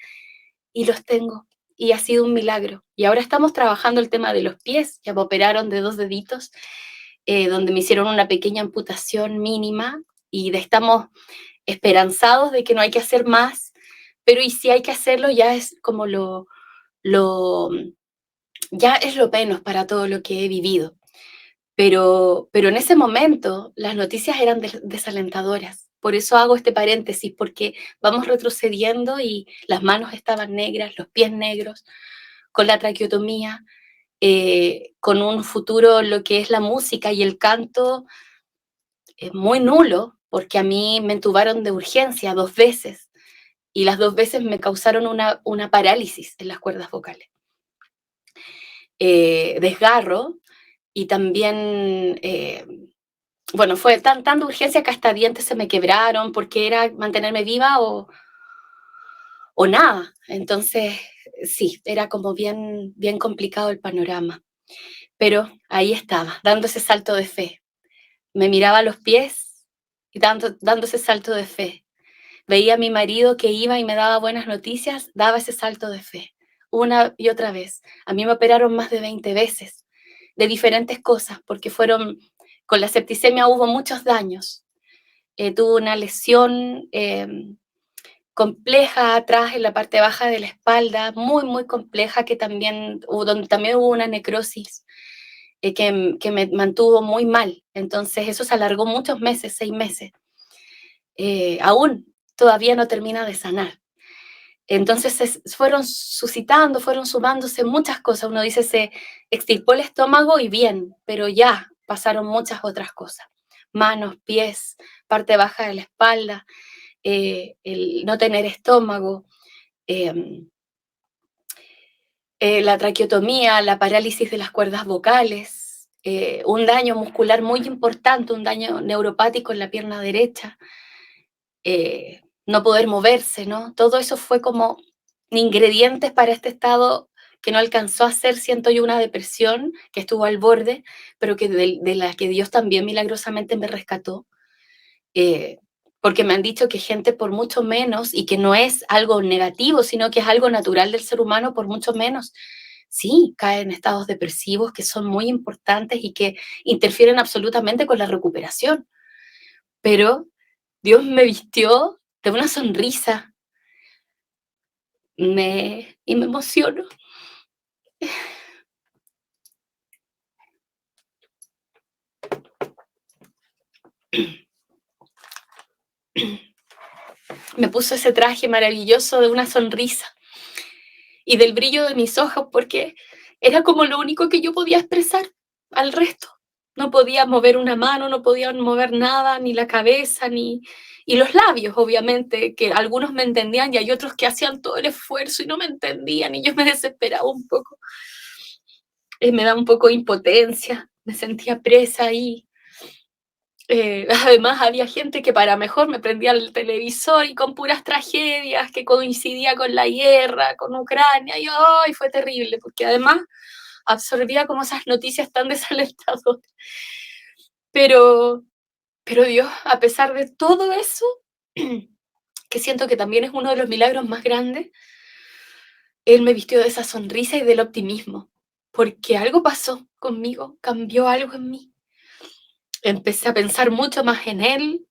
y los tengo. Y ha sido un milagro. Y ahora estamos trabajando el tema de los pies. Ya me operaron de 2 deditos, donde me hicieron una pequeña amputación mínima y estamos esperanzados de que no hay que hacer más, pero y si hay que hacerlo ya es como lo ya es lo menos para todo lo que he vivido. Pero en ese momento las noticias eran desalentadoras. Por eso hago este paréntesis, porque vamos retrocediendo y las manos estaban negras, los pies negros, con la traqueotomía, con un futuro lo que es la música y el canto muy nulo, porque a mí me entubaron de urgencia 2 veces y las 2 veces me causaron una parálisis en las cuerdas vocales. Desgarro y también bueno, fue tanta urgencia que hasta dientes se me quebraron porque era mantenerme viva o nada. Entonces, sí, era como bien complicado el panorama. Pero ahí estaba, dando ese salto de fe. Me miraba a los pies y dando ese salto de fe. Veía a mi marido que iba y me daba buenas noticias, daba ese salto de fe. Una y otra vez. A mí me operaron más de 20 veces de diferentes cosas, porque con la septicemia hubo muchos daños. Tuve una lesión compleja atrás en la parte baja de la espalda, muy compleja, donde también hubo una necrosis que me mantuvo muy mal. Entonces eso se alargó muchos meses, 6 meses. Aún todavía no termina de sanar. Entonces fueron suscitando, fueron sumándose muchas cosas. Uno dice, se extirpó el estómago y bien, pero ya pasaron muchas otras cosas. Manos, pies, parte baja de la espalda, el no tener estómago, eh, la traqueotomía, la parálisis de las cuerdas vocales, un daño muscular muy importante, un daño neuropático en la pierna derecha, no poder moverse, ¿no? Todo eso fue como ingredientes para este estado que no alcanzó a ser, siento yo, una depresión, que estuvo al borde, pero que de la que Dios también milagrosamente me rescató. Eh, porque me han dicho que gente por mucho menos, y que no es algo negativo, sino que es algo natural del ser humano, por mucho menos, sí, cae en estados depresivos que son muy importantes y que interfieren absolutamente con la recuperación. Pero Dios me vistió de una sonrisa, y me emociono. Me puso ese traje maravilloso de una sonrisa y del brillo de mis ojos, porque era como lo único que yo podía expresar al resto. No podía mover una mano, no podía mover nada, ni la cabeza, ni... Y los labios, obviamente, que algunos me entendían y hay otros que hacían todo el esfuerzo y no me entendían y yo me desesperaba un poco. Me da un poco de impotencia, me sentía presa ahí. Además había gente que para mejor me prendía el televisor y con puras tragedias que coincidía con la guerra, con Ucrania, y ¡ay! Fue terrible, porque además absorbía como esas noticias tan desalentadoras. Pero, pero Dios, a pesar de todo eso, que siento que también es uno de los milagros más grandes, Él me vistió de esa sonrisa y del optimismo, porque algo pasó conmigo, cambió algo en mí. Empecé a pensar mucho más en Él,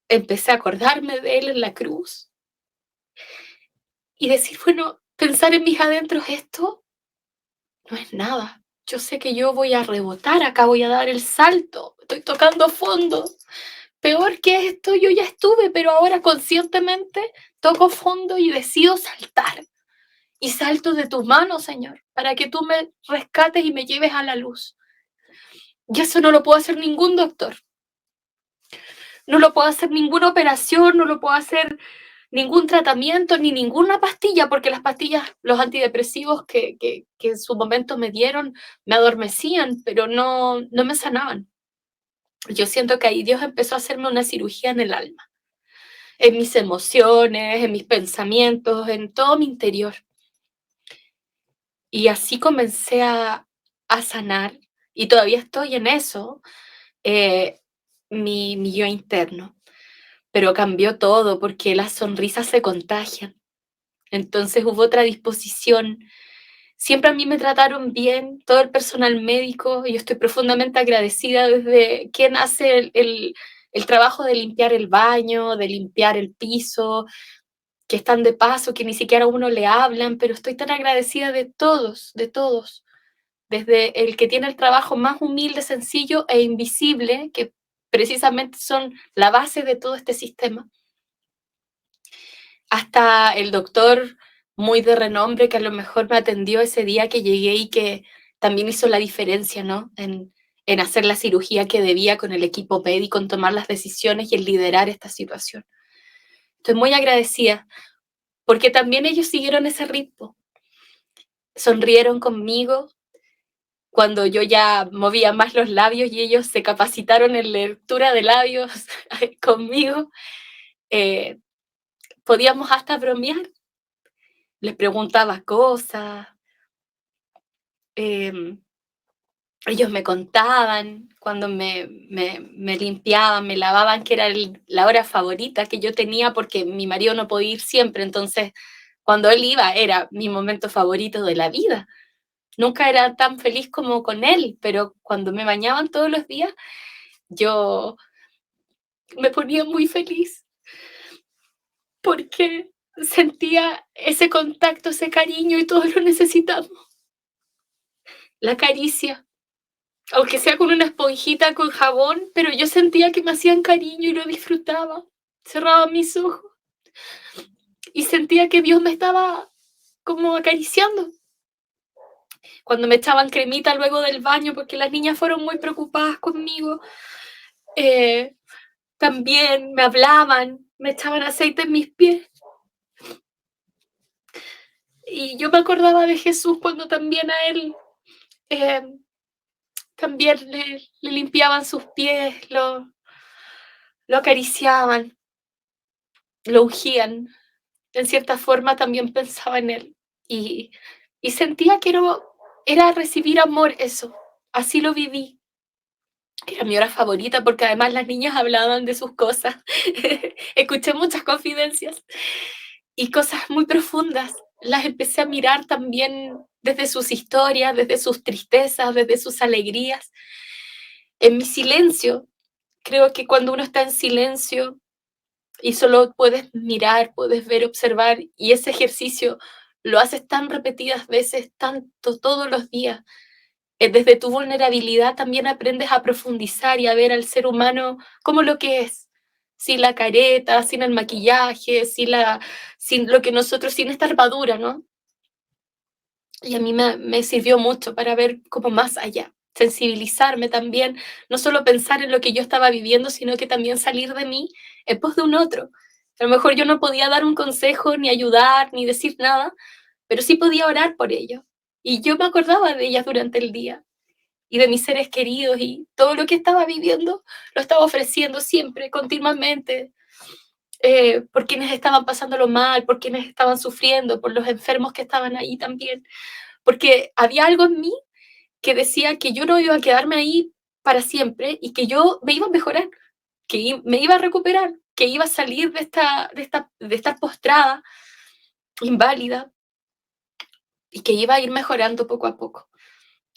empecé a acordarme de Él en la cruz y decir, bueno, pensar en mis adentros, esto no es nada. Yo sé que yo voy a rebotar, acá voy a dar el salto, estoy tocando fondo. Peor que esto, yo ya estuve, pero ahora conscientemente toco fondo y decido saltar. Y salto de tus manos, Señor, para que tú me rescates y me lleves a la luz. Y eso no lo puede hacer ningún doctor. No lo puede hacer ninguna operación, no lo puede hacer ningún tratamiento, ni ninguna pastilla, porque las pastillas, los antidepresivos que en su momento me dieron, me adormecían, pero no me sanaban. Yo siento que ahí Dios empezó a hacerme una cirugía en el alma, en mis emociones, en mis pensamientos, en todo mi interior. Y así comencé a sanar, y todavía estoy en eso, eh, mi yo interno. Pero cambió todo porque las sonrisas se contagian. Entonces hubo otra disposición. Siempre a mí me trataron bien, todo el personal médico, y yo estoy profundamente agradecida desde quien hace el trabajo de limpiar el baño, de limpiar el piso, que están de paso, que ni siquiera a uno le hablan, pero estoy tan agradecida de todos, desde el que tiene el trabajo más humilde, sencillo e invisible, que precisamente son la base de todo este sistema, hasta el doctor muy de renombre que a lo mejor me atendió ese día que llegué y que también hizo la diferencia, ¿no? En hacer la cirugía que debía con el equipo médico, en tomar las decisiones y en liderar esta situación. Estoy muy agradecida porque también ellos siguieron ese ritmo, sonrieron conmigo cuando yo ya movía más los labios y ellos se capacitaron en lectura de labios conmigo. Eh, Podíamos hasta bromear, les preguntaba cosas, eh, ellos me contaban cuando me limpiaban, me lavaban, que era la hora favorita que yo tenía porque mi marido no podía ir siempre, entonces cuando él iba era mi momento favorito de la vida. Nunca era tan feliz como con él, pero cuando me bañaban todos los días, yo me ponía muy feliz porque sentía ese contacto, ese cariño y todos lo necesitamos. La caricia, aunque sea con una esponjita con jabón, pero yo sentía que me hacían cariño y lo disfrutaba. Cerraba mis ojos y sentía que Dios me estaba como acariciando. Cuando me echaban cremita luego del baño, porque las niñas fueron muy preocupadas conmigo, eh, también me hablaban, me echaban aceite en mis pies. Y yo me acordaba de Jesús cuando también a él eh, también le limpiaban sus pies, lo acariciaban, lo ungían. En cierta forma también pensaba en él y, y sentía que era recibir amor eso, así lo viví. Era mi hora favorita porque además las niñas hablaban de sus cosas. Escuché muchas confidencias y cosas muy profundas. Las empecé a mirar también desde sus historias, desde sus tristezas, desde sus alegrías. En mi silencio, creo que cuando uno está en silencio y solo puedes mirar, puedes ver, observar, y ese ejercicio lo haces tan repetidas veces, tanto, todos los días, desde tu vulnerabilidad también aprendes a profundizar y a ver al ser humano como lo que es, sin la careta, sin el maquillaje, sin lo que nosotros, sin esta armadura, ¿no? Y a mí me sirvió mucho para ver como más allá, sensibilizarme también, no solo pensar en lo que yo estaba viviendo, sino que también salir de mí en pos de un otro. A lo mejor yo no podía dar un consejo, ni ayudar, ni decir nada, pero sí podía orar por ellos. Y yo me acordaba de ellas durante el día y de mis seres queridos y todo lo que estaba viviendo lo estaba ofreciendo siempre, continuamente, por quienes estaban pasándolo mal, por quienes estaban sufriendo, por los enfermos que estaban ahí también, porque había algo en mí que decía que yo no iba a quedarme ahí para siempre y que yo me iba a mejorar, que me iba a recuperar, que iba a salir de estar postrada, inválida, y que iba a ir mejorando poco a poco.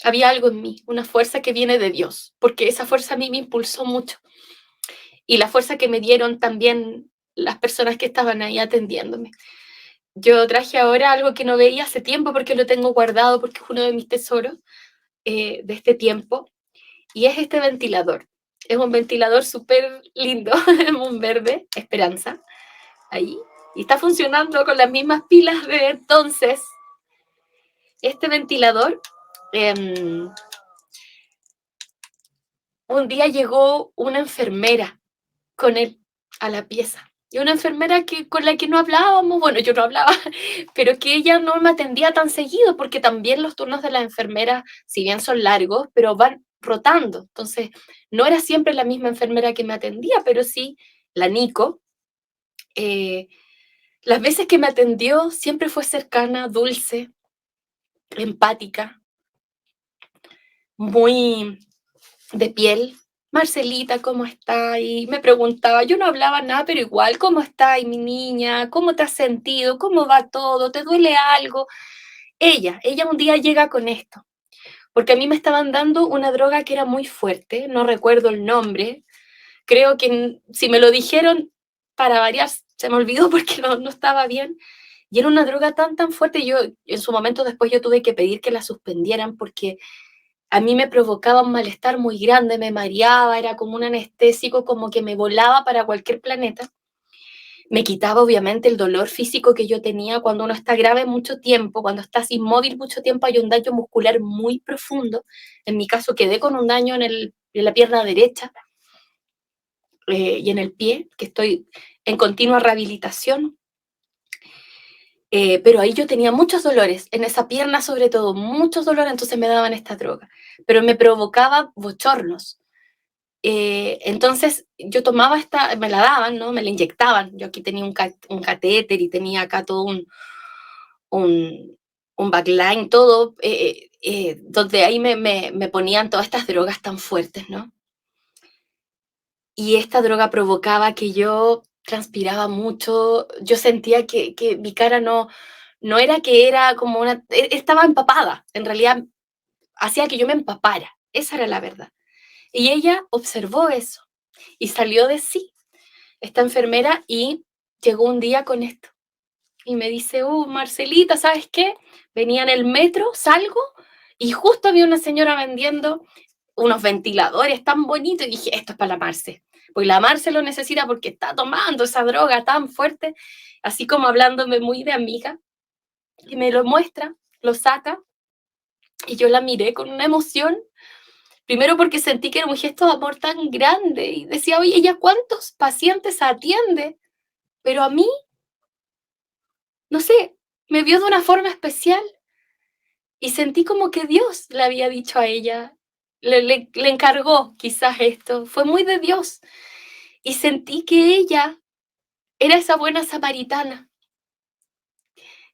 Había algo en mí, una fuerza que viene de Dios, porque esa fuerza a mí me impulsó mucho. Y la fuerza que me dieron también las personas que estaban ahí atendiéndome. Yo traje ahora algo que no veía hace tiempo porque lo tengo guardado, porque es uno de mis tesoros de este tiempo, y es este ventilador. Es un ventilador súper lindo, es un verde, Esperanza, ahí, y está funcionando con las mismas pilas de entonces. Este ventilador, eh, un día llegó una enfermera con él a la pieza. Y una enfermera con la que no hablábamos, bueno, yo no hablaba, pero que ella no me atendía tan seguido, porque también los turnos de la enfermera, si bien son largos, pero van rotando. Entonces, no era siempre la misma enfermera que me atendía, pero sí la Nico. Eh, las veces que me atendió siempre fue cercana, dulce, empática, muy de piel. Marcelita, ¿cómo está? Y me preguntaba, yo no hablaba nada, pero igual, ¿cómo está? Y mi niña, ¿cómo te has sentido? ¿Cómo va todo? ¿Te duele algo? Ella un día llega con esto, porque a mí me estaban dando una droga que era muy fuerte, no recuerdo el nombre, creo que si me lo dijeron, para variar, se me olvidó porque no estaba bien, y era una droga tan fuerte, yo en su momento después yo tuve que pedir que la suspendieran porque a mí me provocaba un malestar muy grande, me mareaba, era como un anestésico, como que me volaba para cualquier planeta. Me quitaba obviamente el dolor físico que yo tenía cuando uno está grave mucho tiempo, cuando estás inmóvil mucho tiempo, hay un daño muscular muy profundo. En mi caso quedé con un daño en la pierna derecha y en el pie, que estoy en continua rehabilitación. Pero ahí yo tenía muchos dolores, en esa pierna sobre todo, muchos dolores, entonces me daban esta droga, pero me provocaba bochornos. Entonces yo tomaba me la daban, ¿no? Me la inyectaban. Yo aquí tenía un catéter y tenía acá todo un, un backline, todo, donde ahí me ponían todas estas drogas tan fuertes, ¿no? Y esta droga provocaba que yo transpiraba mucho, yo sentía que mi cara no era que era como estaba empapada, en realidad hacía que yo me empapara, esa era la verdad. Y ella observó eso y salió de sí, esta enfermera, y llegó un día con esto. Y me dice, Marcelita, ¿sabes qué? Venía en el metro, salgo, y justo había una señora vendiendo unos ventiladores tan bonitos, y dije, esto es para la Marce. Pues la Marce lo necesita porque está tomando esa droga tan fuerte, así como hablándome muy de amiga, y me lo muestra, lo saca, y yo la miré con una emoción. Primero porque sentí que era un gesto de amor tan grande y decía, oye, ¿ella cuántos pacientes atiende? Pero a mí, no sé, me vio de una forma especial y sentí como que Dios le había dicho a ella, le encargó quizás esto, fue muy de Dios. Y sentí que ella era esa buena samaritana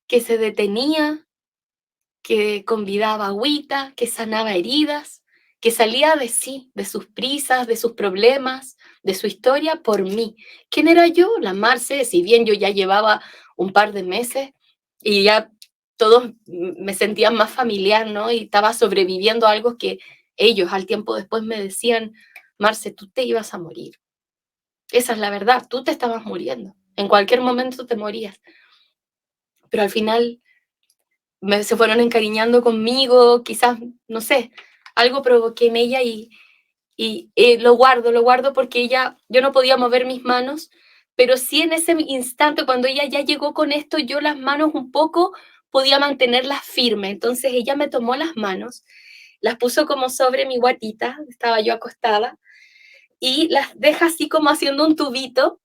que se detenía, que convidaba agüita, que sanaba heridas, que salía de sí, de sus prisas, de sus problemas, de su historia por mí. ¿Quién era yo? La Marce, si bien yo ya llevaba un par de meses y ya todos me sentían más familiar, ¿no? Y estaba sobreviviendo a algo que ellos al tiempo después me decían, Marce, tú te ibas a morir. Esa es la verdad, tú te estabas muriendo. En cualquier momento te morías. Pero al final se fueron encariñando conmigo, quizás, no sé, algo provoqué en ella y lo guardo porque yo no podía mover mis manos, pero sí en ese instante, cuando ella ya llegó con esto, yo las manos un poco podía mantenerlas firmes. Entonces ella me tomó las manos, las puso como sobre mi guatita, estaba yo acostada, y las deja así como haciendo un tubito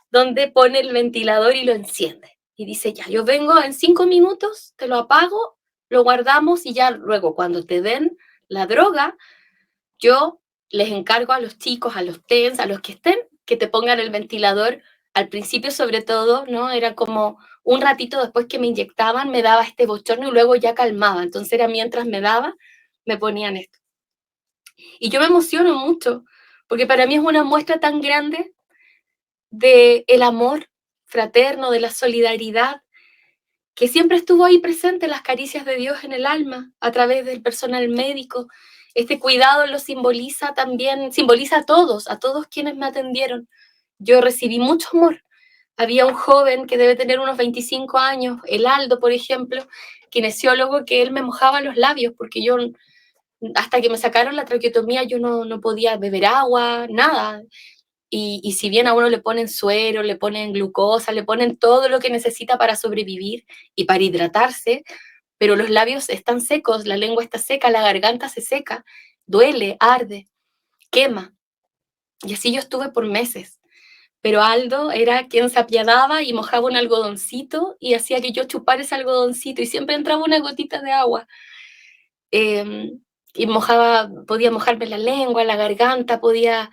donde pone el ventilador y lo enciende. Y dice, ya, yo vengo en 5 minutos, te lo apago, lo guardamos y ya luego cuando te den la droga, yo les encargo a los chicos, a los TENS, a los que estén, que te pongan el ventilador. Al principio, sobre todo, ¿no? Era como un ratito después que me inyectaban, me daba este bochorno y luego ya calmaba. Entonces era mientras me daba, me ponían esto. Y yo me emociono mucho, porque para mí es una muestra tan grande de el amor fraterno, de la solidaridad, que siempre estuvo ahí presente, las caricias de Dios en el alma, a través del personal médico. Este cuidado lo simboliza también, simboliza a todos quienes me atendieron. Yo recibí mucho amor. Había un joven que debe tener unos 25 años, el Aldo, por ejemplo, kinesiólogo, que él me mojaba los labios, porque yo, hasta que me sacaron la traqueotomía, yo no podía beber agua, nada. Y si bien a uno le ponen suero, le ponen glucosa, le ponen todo lo que necesita para sobrevivir y para hidratarse, pero los labios están secos, la lengua está seca, la garganta se seca, duele, arde, quema. Y así yo estuve por meses. Pero Aldo era quien se apiadaba y mojaba un algodoncito y hacía que yo chupara ese algodoncito y siempre entraba una gotita de agua. Eh, y podía mojarme la lengua, la garganta, podía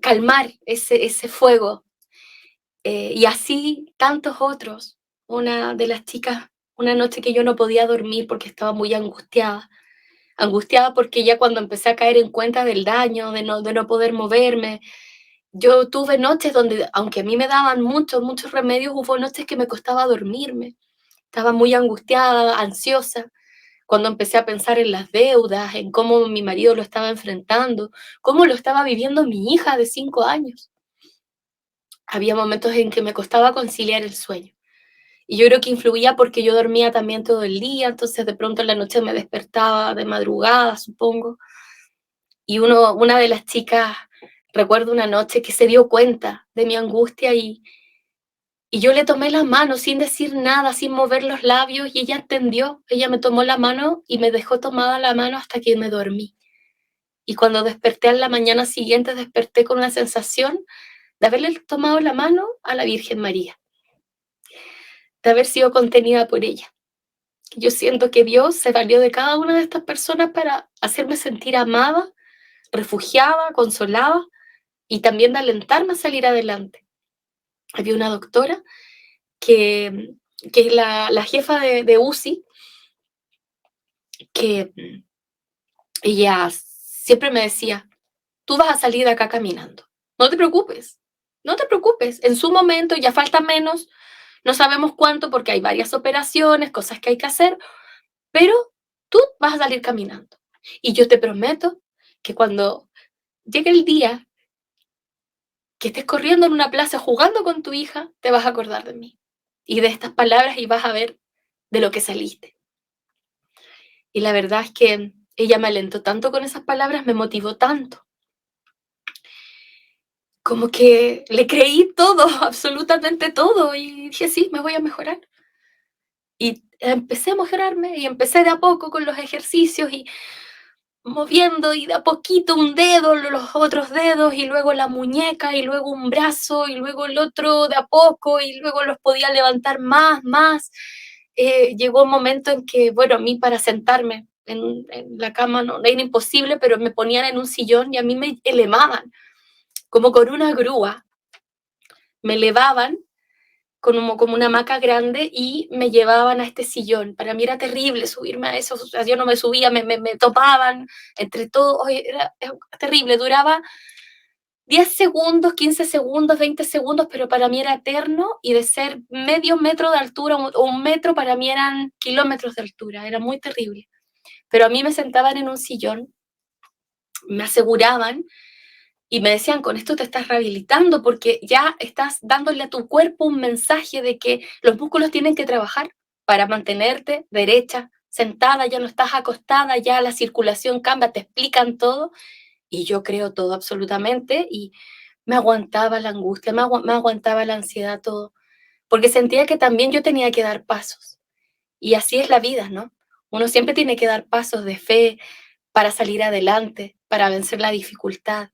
calmar ese fuego. Y así tantos otros. Una de las chicas, una noche que yo no podía dormir porque estaba muy angustiada porque ya cuando empecé a caer en cuenta del daño, de no poder moverme, yo tuve noches donde, aunque a mí me daban muchos remedios, hubo noches que me costaba dormirme. Estaba muy angustiada, ansiosa, cuando empecé a pensar en las deudas, en cómo mi marido lo estaba enfrentando, cómo lo estaba viviendo mi hija de 5 años. Había momentos en que me costaba conciliar el sueño. Y yo creo que influía porque yo dormía también todo el día, entonces de pronto en la noche me despertaba de madrugada, supongo. Y una de las chicas, recuerdo una noche que se dio cuenta de mi angustia y yo le tomé la mano sin decir nada, sin mover los labios, y ella entendió. Ella me tomó la mano y me dejó tomada la mano hasta que me dormí. Y cuando desperté a la mañana siguiente, desperté con una sensación de haberle tomado la mano a la Virgen María, de haber sido contenida por ella. Yo siento que Dios se valió de cada una de estas personas para hacerme sentir amada, refugiada, consolada y también de alentarme a salir adelante. Había una doctora que, que es la jefa de UCI, que ella siempre me decía, tú vas a salir de acá caminando, no te preocupes, no te preocupes, en su momento ya falta menos, no sabemos cuánto porque hay varias operaciones, cosas que hay que hacer, pero tú vas a salir caminando. Y yo te prometo que cuando llegue el día que estés corriendo en una plaza jugando con tu hija, te vas a acordar de mí y de estas palabras y vas a ver de lo que saliste. Y la verdad es que ella me alentó tanto con esas palabras, me motivó tanto. Como que le creí todo, absolutamente todo, y dije, sí, me voy a mejorar. Y empecé a mejorarme y empecé de a poco con los ejercicios y moviendo y de a poquito un dedo, los otros dedos y luego la muñeca y luego un brazo y luego el otro de a poco y luego los podía levantar más. Llegó un momento en que, bueno, a mí para sentarme en la cama no era imposible, pero me ponían en un sillón y a mí me elevaban como con una grúa, me elevaban como una hamaca grande y me llevaban a este sillón. Para mí era terrible subirme a eso, o sea, yo no me subía, me topaban entre todos, era terrible, duraba 10 segundos, 15 segundos, 20 segundos, pero para mí era eterno y de ser medio metro de altura o un metro, para mí eran kilómetros de altura, era muy terrible. Pero a mí me sentaban en un sillón, me aseguraban y me decían, con esto te estás rehabilitando porque ya estás dándole a tu cuerpo un mensaje de que los músculos tienen que trabajar para mantenerte derecha, sentada, ya no estás acostada, ya la circulación cambia, te explican todo y yo creo todo absolutamente y me aguantaba la angustia, me aguantaba la ansiedad, todo, porque sentía que también yo tenía que dar pasos. Y así es la vida, ¿no? Uno siempre tiene que dar pasos de fe para salir adelante, para vencer la dificultad.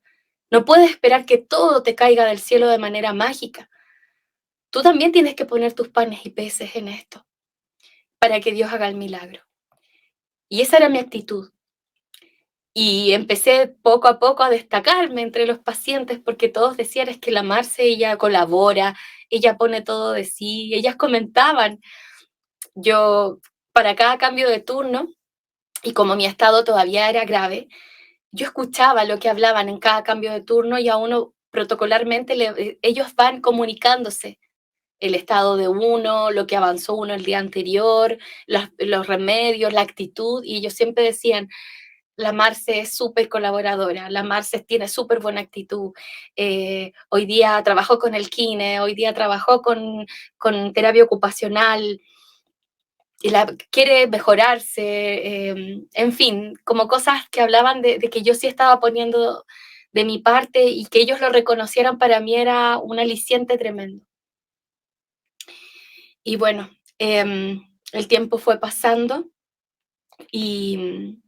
No puedes esperar que todo te caiga del cielo de manera mágica. Tú también tienes que poner tus panes y peces en esto para que Dios haga el milagro. Y esa era mi actitud. Y empecé poco a poco a destacarme entre los pacientes porque todos decían es que la Marce, ella colabora, ella pone todo de sí, ellas comentaban. Yo, para cada cambio de turno, y como mi estado todavía era grave, yo escuchaba lo que hablaban en cada cambio de turno y a uno protocolarmente ellos van comunicándose el estado de uno, lo que avanzó uno el día anterior, los remedios, la actitud, y ellos siempre decían, la Marce es súper colaboradora, la Marce tiene súper buena actitud, hoy día trabajó con el kine, hoy día trabajó con terapia ocupacional, y quiere mejorarse, en fin, como cosas que hablaban de que yo sí estaba poniendo de mi parte y que ellos lo reconocieran para mí era un aliciente tremendo. Y bueno, el tiempo fue pasando y,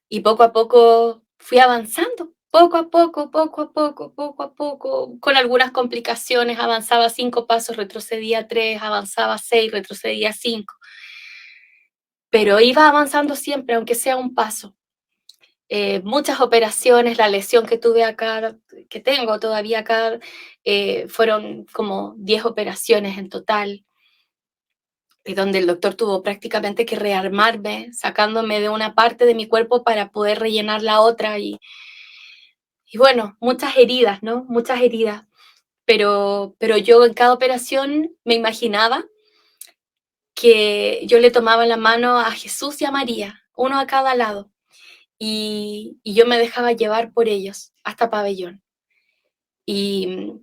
y poco a poco fui avanzando, poco a poco, poco a poco, poco a poco, con algunas complicaciones, avanzaba 5 pasos, retrocedía 3, avanzaba 6, retrocedía 5, pero iba avanzando siempre, aunque sea un paso. Muchas operaciones, la lesión que tuve acá, que tengo todavía acá, fueron como 10 operaciones en total, donde el doctor tuvo prácticamente que rearmarme, sacándome de una parte de mi cuerpo para poder rellenar la otra. Y bueno, muchas heridas, ¿no? Muchas heridas. Pero yo en cada operación me imaginaba que yo le tomaba la mano a Jesús y a María, uno a cada lado, y yo me dejaba llevar por ellos hasta Pabellón. Y,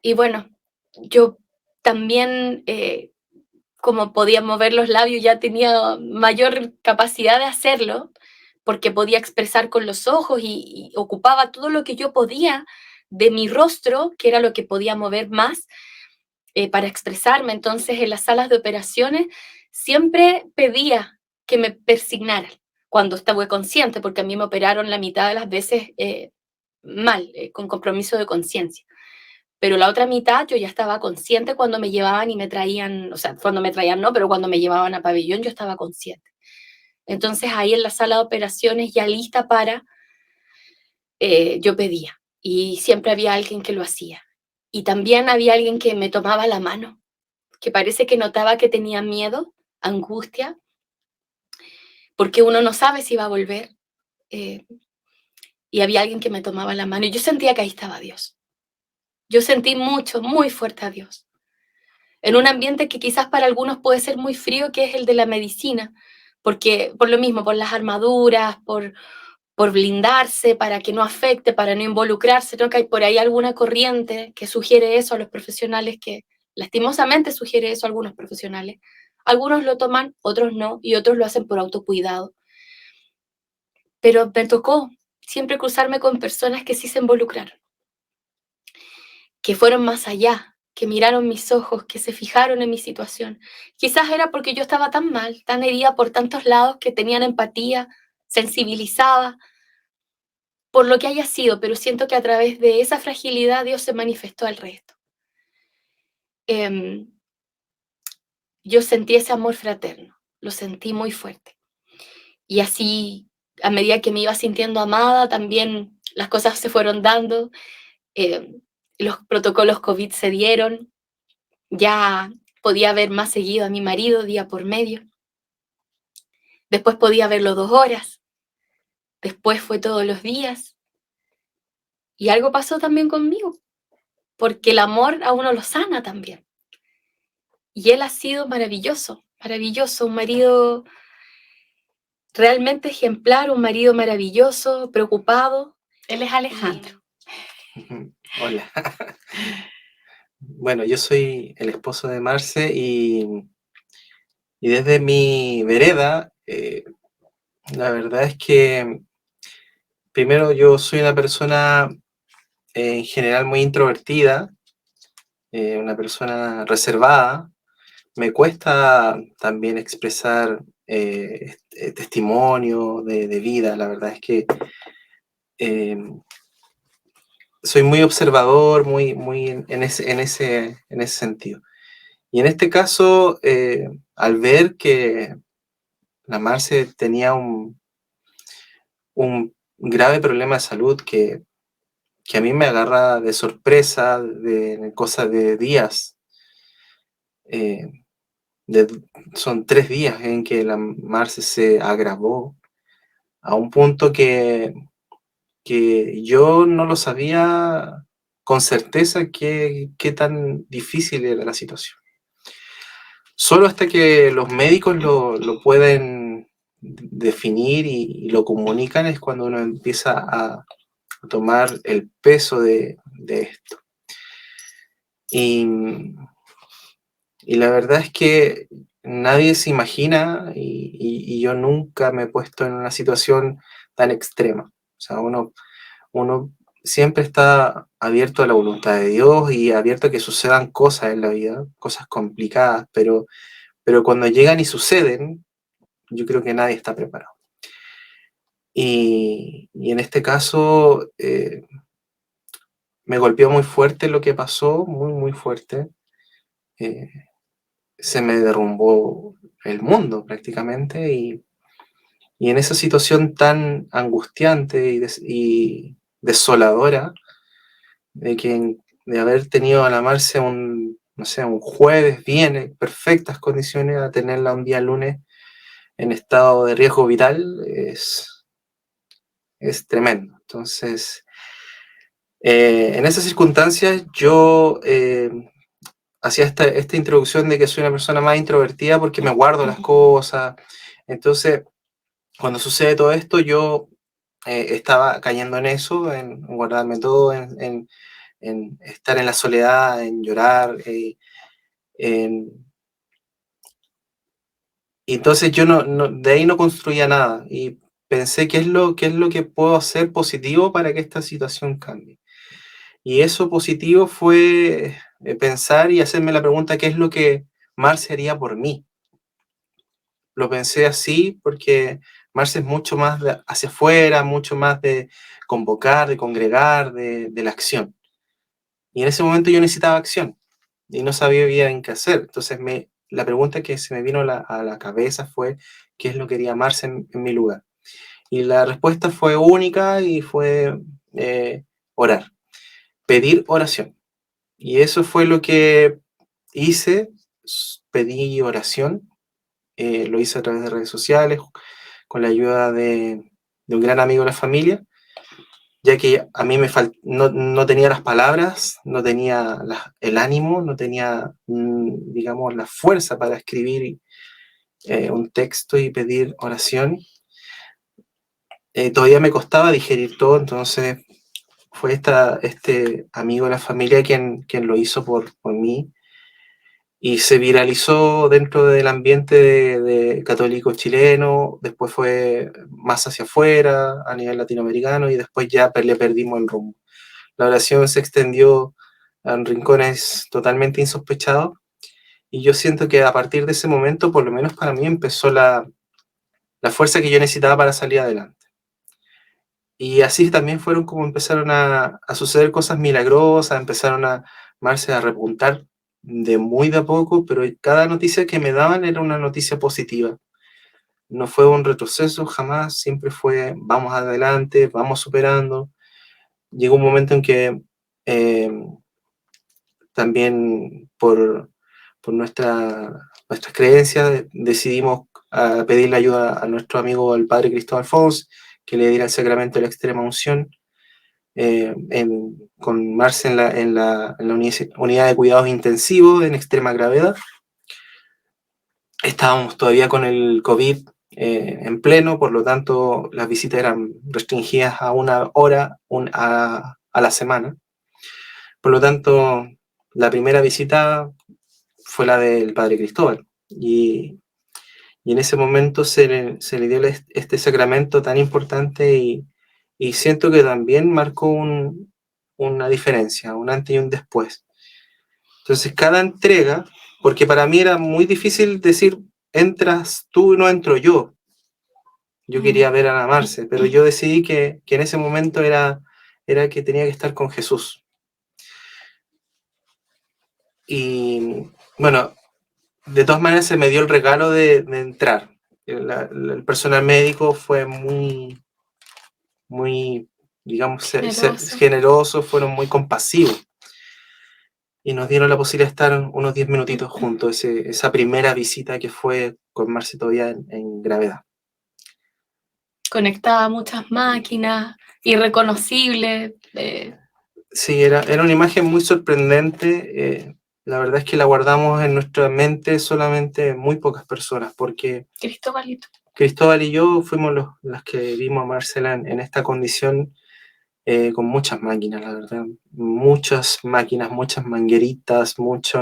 y bueno, yo también, como podía mover los labios, ya tenía mayor capacidad de hacerlo, porque podía expresar con los ojos y ocupaba todo lo que yo podía de mi rostro, que era lo que podía mover más, para expresarme. Entonces, en las salas de operaciones siempre pedía que me persignaran cuando estaba consciente, porque a mí me operaron la mitad de las veces mal, con compromiso de conciencia. Pero la otra mitad yo ya estaba consciente cuando me llevaban y me traían, o sea, cuando me traían no, pero cuando me llevaban a pabellón yo estaba consciente. Entonces ahí en la sala de operaciones ya lista para, yo pedía y siempre había alguien que lo hacía. Y también había alguien que me tomaba la mano, que parece que notaba que tenía miedo, angustia, porque uno no sabe si va a volver. eh, y había alguien que me tomaba la mano y yo sentía que ahí estaba Dios. Yo sentí mucho, muy fuerte a Dios. En un ambiente que quizás para algunos puede ser muy frío, que es el de la medicina, porque por lo mismo, por las armaduras, por blindarse, para que no afecte, para no involucrarse, creo que hay por ahí alguna corriente que sugiere eso a los profesionales, que lastimosamente sugiere eso a algunos profesionales. Algunos lo toman, otros no, y otros lo hacen por autocuidado. Pero me tocó siempre cruzarme con personas que sí se involucraron, que fueron más allá, que miraron mis ojos, que se fijaron en mi situación. Quizás era porque yo estaba tan mal, tan herida por tantos lados, que tenían empatía, sensibilizada, por lo que haya sido, pero siento que a través de esa fragilidad Dios se manifestó al resto. Em, yo sentí ese amor fraterno, lo sentí muy fuerte. Y así, a medida que me iba sintiendo amada, también las cosas se fueron dando, em, los protocolos COVID se dieron, Ya podía ver más seguido a mi marido día por medio. Después podía verlo 2 horas. Después fue todos los días. Y algo pasó también conmigo, porque el amor a uno lo sana también. Y él ha sido maravilloso, maravilloso, un marido realmente ejemplar, un marido maravilloso, preocupado. Él es Alejandro. Hola. Bueno, yo soy el esposo de Marce y desde mi vereda, la verdad es que primero yo soy una persona en general muy introvertida, una persona reservada. Me cuesta también expresar testimonio de vida. La verdad es que eh, soy muy observador, muy en ese sentido. Y en este caso, al ver que la Marce tenía un grave problema de salud que a mí me agarra de sorpresa, de cosas de días, eh, de, son 3 días en que la Marce se agravó a un punto que yo no lo sabía con certeza qué tan difícil era la situación. Solo hasta que los médicos lo pueden definir y lo comunican es cuando uno empieza a tomar el peso de esto. Y, y la verdad es que nadie se imagina y yo nunca me he puesto en una situación tan extrema. O sea, uno siempre está abierto a la voluntad de Dios y abierto a que sucedan cosas en la vida, cosas complicadas, pero cuando llegan y suceden, yo creo que nadie está preparado. Y en este caso me golpeó muy fuerte lo que pasó, muy fuerte. Eh, Se me derrumbó el mundo prácticamente y en esa situación tan angustiante y desoladora de haber tenido a la Marce no sé, un jueves bien, en perfectas condiciones, a tenerla un día lunes en estado de riesgo vital, es tremendo. Entonces, en esas circunstancias yo hacía esta introducción de que soy una persona más introvertida porque me guardo las cosas. Entonces, cuando sucede todo esto, yo estaba cayendo en eso, en guardarme todo, en estar en la soledad, en llorar. Y entonces yo de ahí no construía nada y pensé qué es lo que puedo hacer positivo para que esta situación cambie. Y eso positivo fue pensar y hacerme la pregunta, ¿qué es lo que Marce haría por mí? Lo pensé así porque Marce es mucho más hacia afuera, mucho más de convocar, de congregar, de la acción. Y en ese momento yo necesitaba acción y no sabía bien qué hacer. Entonces la pregunta que se me vino a la cabeza fue, ¿qué es lo que quería Marce en mi lugar? Y la respuesta fue única y fue orar, pedir oración. Y eso fue lo que hice, pedí oración, lo hice a través de redes sociales, con la ayuda de un gran amigo de la familia, ya que a mí no tenía las palabras, no tenía el ánimo, no tenía, digamos, la fuerza para escribir un texto y pedir oración. Todavía me costaba digerir todo, entonces fue este amigo de la familia quien lo hizo por mí y se viralizó dentro del ambiente de católico chileno, después fue más hacia afuera, a nivel latinoamericano, y después ya le perdimos el rumbo. La oración se extendió en rincones totalmente insospechados, y yo siento que a partir de ese momento, por lo menos para mí, empezó la fuerza que yo necesitaba para salir adelante. Y así también fueron como empezaron a suceder cosas milagrosas, empezaron a Marce a repuntar de muy de a poco, pero cada noticia que me daban era una noticia positiva. No fue un retroceso jamás, siempre fue vamos adelante, vamos superando. Llegó un momento en que también nuestras creencias, decidimos pedirle ayuda a nuestro amigo el padre Cristóbal Fons, que le diera el sacramento de la extrema unción, con Marce en la unidad de cuidados intensivos en extrema gravedad. Estábamos todavía con el COVID en pleno, por lo tanto las visitas eran restringidas a 1 hora a la semana. Por lo tanto, la primera visita fue la del padre Cristóbal. Y en ese momento se le dio este sacramento tan importante y siento que también marcó una diferencia, un antes y un después. Entonces, cada entrega, porque para mí era muy difícil decir, entras tú y no entro yo. Yo quería ver a la Marce, pero yo decidí que en ese momento era que tenía que estar con Jesús. Y bueno, de todas maneras se me dio el regalo de entrar. El personal médico fue muy, digamos, generoso, fueron muy compasivos. Y nos dieron la posibilidad de estar unos 10 minutitos juntos, esa primera visita que fue con Marce todavía en gravedad. Conectaba muchas máquinas, irreconocible. Sí, era una imagen muy sorprendente. La verdad es que la guardamos en nuestra mente solamente muy pocas personas, porque Cristóbal y yo fuimos las que vimos a Marcela en esta condición, con muchas máquinas, la verdad. Muchas máquinas, muchas mangueritas, mucho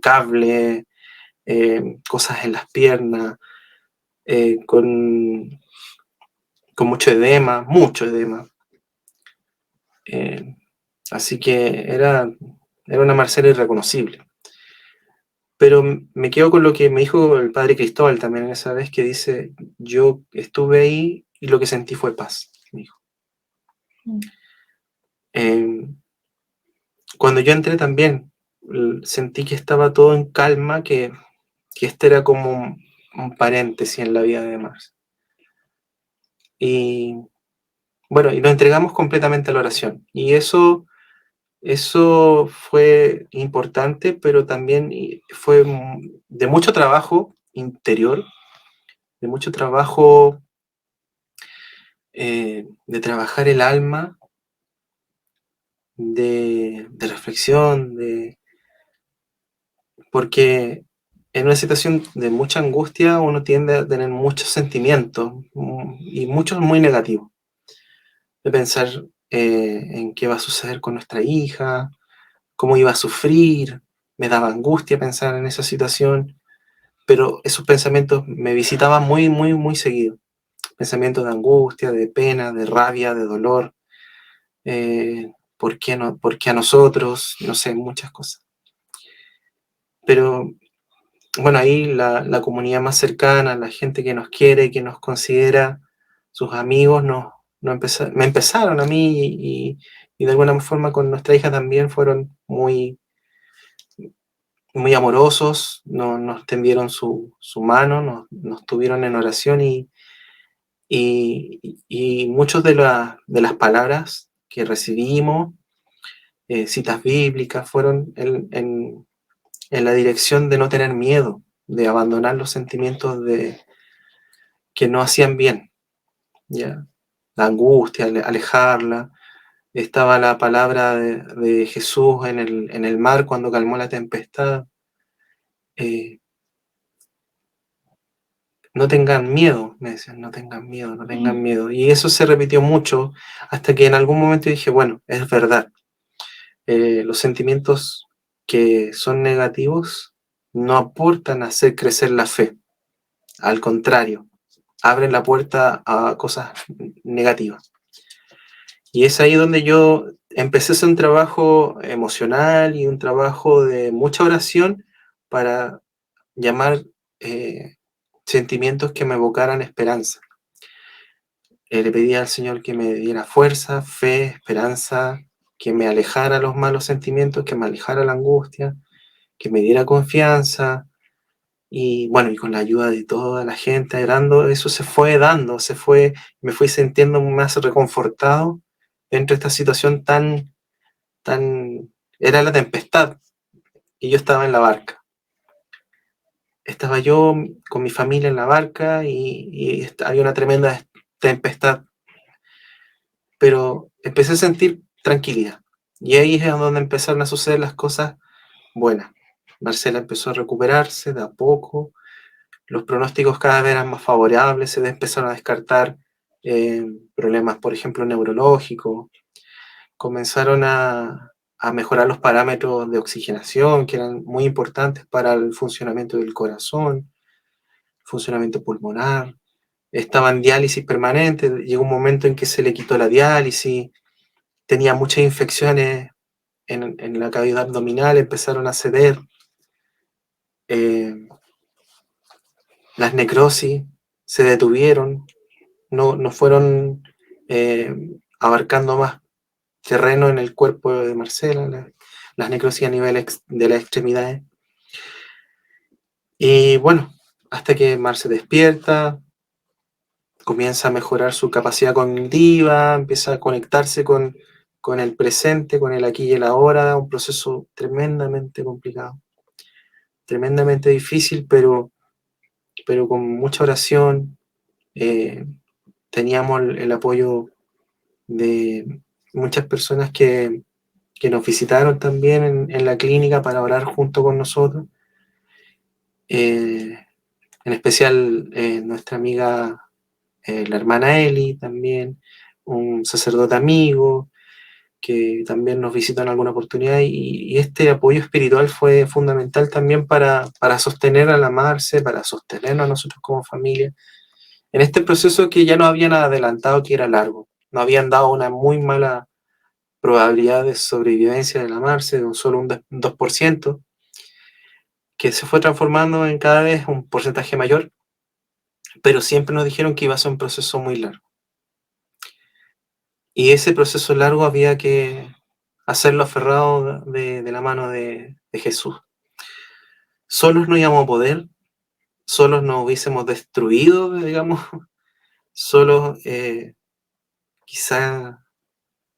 cable, cosas en las piernas, con mucho edema, así que era una Marcela irreconocible. Pero me quedo con lo que me dijo el padre Cristóbal también en esa vez, que dice, yo estuve ahí y lo que sentí fue paz, me dijo. Cuando yo entré también, sentí que estaba todo en calma, que este era como un paréntesis en la vida de Marce. Y bueno, y nos entregamos completamente a la oración. Y eso fue importante, pero también fue de mucho trabajo interior, de mucho trabajo, de trabajar el alma, de reflexión, porque en una situación de mucha angustia uno tiende a tener muchos sentimientos y muchos muy negativos. De pensar en qué va a suceder con nuestra hija, cómo iba a sufrir, me daba angustia pensar en esa situación, pero esos pensamientos me visitaban muy, muy, muy seguido. Pensamientos de angustia, de pena, de rabia, de dolor. ¿Por qué no? ¿Por qué a nosotros? No sé, muchas cosas. Pero bueno, ahí la comunidad más cercana, la gente que nos quiere, que nos considera sus amigos, me empezaron a mí y de alguna forma con nuestra hija también fueron muy, muy amorosos, nos tendieron su mano, nos tuvieron en oración y muchas de las palabras que recibimos, citas bíblicas, fueron en la dirección de no tener miedo, de abandonar los sentimientos que no hacían bien, ¿ya? La angustia, alejarla. Estaba la palabra de Jesús en el mar cuando calmó la tempestad. No tengan miedo, me decían, no tengan miedo, no tengan miedo. Y eso se repitió mucho hasta que en algún momento dije, bueno, es verdad. Los sentimientos que son negativos no aportan a hacer crecer la fe. Al contrario, abren la puerta a cosas negativas. Y es ahí donde yo empecé a hacer un trabajo emocional y un trabajo de mucha oración para llamar sentimientos que me evocaran esperanza. Le pedí al Señor que me diera fuerza, fe, esperanza, que me alejara los malos sentimientos, que me alejara la angustia, que me diera confianza. Y bueno, y con la ayuda de toda la gente, eso se fue dando, me fui sintiendo más reconfortado entre esta situación tan, era la tempestad y yo estaba en la barca. estaba yo con mi familia en la barca y había una tremenda tempestad, pero empecé a sentir tranquilidad. Y ahí es donde empezaron a suceder las cosas buenas. Marcela empezó a recuperarse de a poco, los pronósticos cada vez eran más favorables, se empezaron a descartar problemas, por ejemplo, neurológicos, comenzaron a mejorar los parámetros de oxigenación, que eran muy importantes para el funcionamiento del corazón, funcionamiento pulmonar, estaba en diálisis permanente, llegó un momento en que se le quitó la diálisis, tenía muchas infecciones en la cavidad abdominal, empezaron a ceder, las necrosis se detuvieron, no fueron abarcando más terreno en el cuerpo de Marcela, las necrosis a nivel de las extremidades. Y bueno, hasta que Mar se despierta, comienza a mejorar su capacidad cognitiva, empieza a conectarse con el presente, con el aquí y el ahora, un proceso tremendamente complicado, tremendamente difícil, pero con mucha oración. Teníamos el apoyo de muchas personas que nos visitaron también en la clínica para orar junto con nosotros. En especial nuestra amiga, la hermana Eli, también un sacerdote amigo que también nos visitó en alguna oportunidad, y este apoyo espiritual fue fundamental también para sostener a la Marce, para sostenernos a nosotros como familia, en este proceso que ya nos habían adelantado que era largo. Nos habían dado una muy mala probabilidad de sobrevivencia de la Marce, de un solo un 2%, que se fue transformando en cada vez un porcentaje mayor, pero siempre nos dijeron que iba a ser un proceso muy largo. Y ese proceso largo había que hacerlo aferrado de la mano de Jesús. Solos no íbamos a poder, solos nos hubiésemos destruido, digamos, solos quizá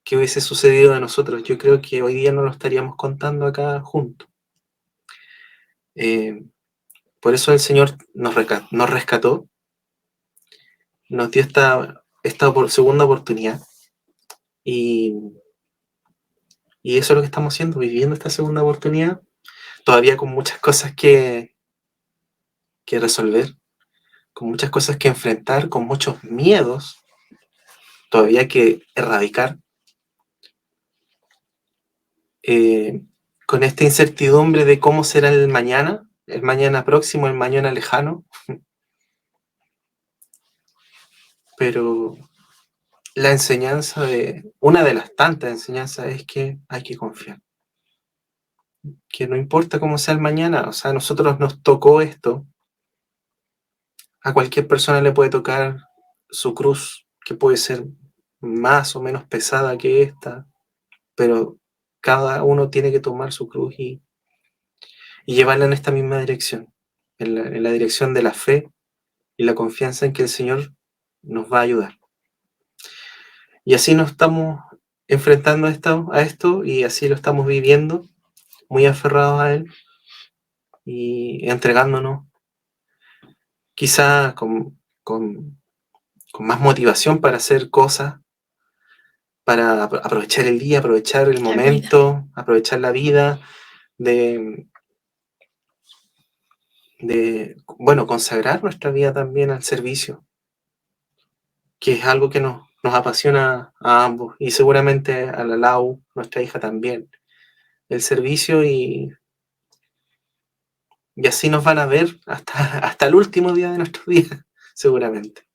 qué hubiese sucedido de nosotros. Yo creo que hoy día no lo estaríamos contando acá juntos. Por eso el Señor nos rescató, nos dio esta segunda oportunidad, y eso es lo que estamos haciendo, viviendo esta segunda oportunidad, todavía con muchas cosas que resolver, con muchas cosas que enfrentar, con muchos miedos todavía que erradicar, con esta incertidumbre de cómo será el mañana próximo, el mañana lejano, pero la enseñanza una de las tantas enseñanzas es que hay que confiar, que no importa cómo sea el mañana, o sea, a nosotros nos tocó esto, a cualquier persona le puede tocar su cruz, que puede ser más o menos pesada que esta, pero cada uno tiene que tomar su cruz y llevarla en esta misma dirección, en la dirección de la fe y la confianza en que el Señor nos va a ayudar. Y así nos estamos enfrentando a esto y así lo estamos viviendo, muy aferrados a Él y entregándonos, quizá con más motivación para hacer cosas, para aprovechar el día, aprovechar el momento, aprovechar la vida, bueno, consagrar nuestra vida también al servicio, que es algo que nos apasiona a ambos, y seguramente a la Lau, nuestra hija también, el servicio, y así nos van a ver hasta el último día de nuestros días, seguramente.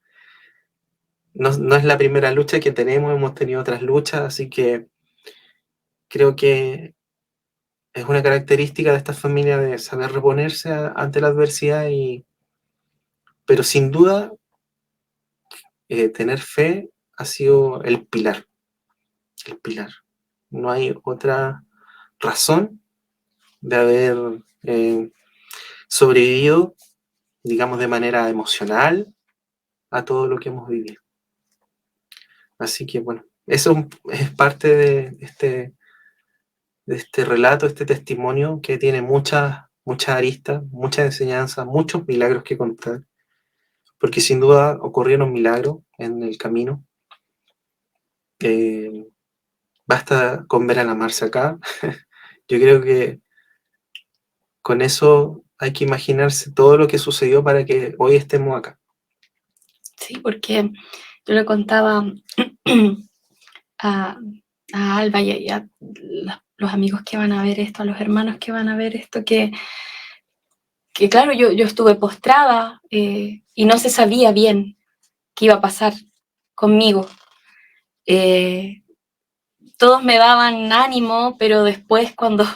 No es la primera lucha que tenemos, hemos tenido otras luchas, así que creo que es una característica de esta familia de saber reponerse ante la adversidad, pero sin duda tener fe ha sido el pilar. No hay otra razón de haber sobrevivido, digamos, de manera emocional a todo lo que hemos vivido. Así que bueno, eso es parte de este relato, este testimonio que tiene muchas muchas aristas, muchas enseñanzas, muchos milagros que contar, porque sin duda ocurrieron milagros en el camino. Eh, Basta con ver a la Marce acá. Yo creo que con eso hay que imaginarse todo lo que sucedió para que hoy estemos acá. Sí, porque yo le contaba a, a Alba y a los amigos que van a ver esto, a los hermanos que van a ver esto, que claro, yo estuve postrada y no se sabía bien qué iba a pasar conmigo. Todos me daban ánimo, pero después cuando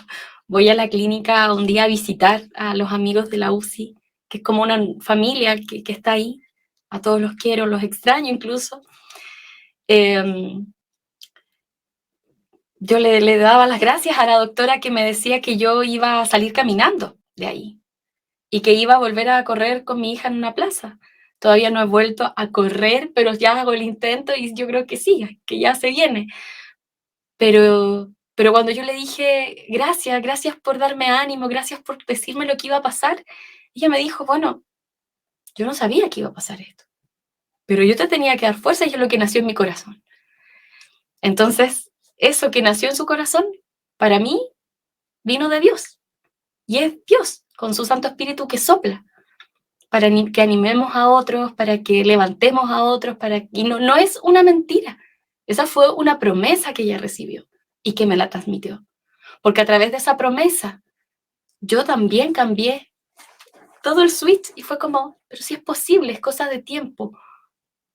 voy a la clínica un día a visitar a los amigos de la UCI, que es como una familia que está ahí, a todos los quiero, los extraño incluso, yo le daba las gracias a la doctora que me decía que yo iba a salir caminando de ahí y que iba a volver a correr con mi hija en una plaza. Todavía no he vuelto a correr, pero ya hago el intento y yo creo que sí, que ya se viene. Pero cuando yo le dije, gracias, gracias por darme ánimo, gracias por decirme lo que iba a pasar, ella me dijo, bueno, yo no sabía que iba a pasar esto, pero yo te tenía que dar fuerza y es lo que nació en mi corazón. Entonces, eso que nació en su corazón, para mí, vino de Dios. Y es Dios, con su Santo Espíritu que sopla, para que animemos a otros, para que levantemos a otros, y no es una mentira. Esa fue una promesa que ella recibió y que me la transmitió. Porque a través de esa promesa, yo también cambié todo el switch y fue como, pero si es posible, es cosa de tiempo.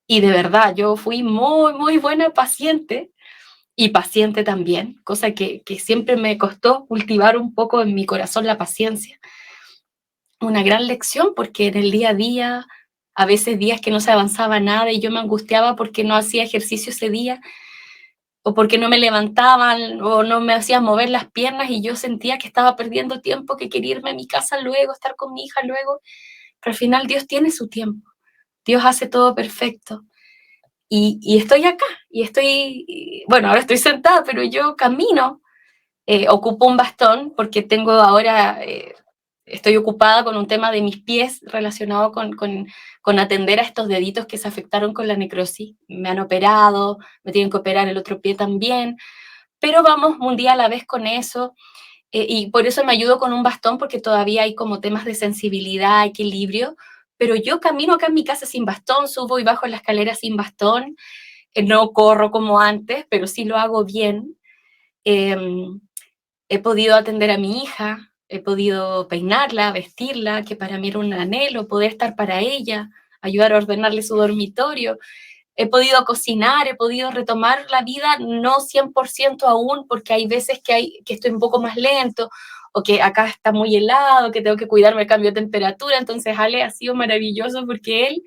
Y de verdad, yo fui muy, muy buena paciente y paciente también, cosa que siempre me costó cultivar un poco en mi corazón la paciencia. Una gran lección porque en el día a día, a veces días que no se avanzaba nada y yo me angustiaba porque no hacía ejercicio ese día o porque no me levantaban o no me hacían mover las piernas y yo sentía que estaba perdiendo tiempo, que quería irme a mi casa luego, estar con mi hija luego, pero al final Dios tiene su tiempo, Dios hace todo perfecto. Y estoy acá, bueno, ahora estoy sentada, pero yo camino, ocupo un bastón porque tengo ahora, estoy ocupada con un tema de mis pies relacionado con atender a estos deditos que se afectaron con la necrosis. Me han operado, me tienen que operar el otro pie también, pero vamos un día a la vez con eso. Y por eso me ayudo con un bastón, porque todavía hay como temas de sensibilidad, equilibrio, pero yo camino acá en mi casa sin bastón, subo y bajo la escalera sin bastón, no corro como antes, pero sí lo hago bien. Eh, He podido atender a mi hija, he podido peinarla, vestirla, que para mí era un anhelo, poder estar para ella, ayudar a ordenarle su dormitorio. He podido cocinar, he podido retomar la vida, no 100% aún, porque hay veces que estoy un poco más lento, o que acá está muy helado, que tengo que cuidarme del cambio de temperatura. Entonces Ale ha sido maravilloso porque él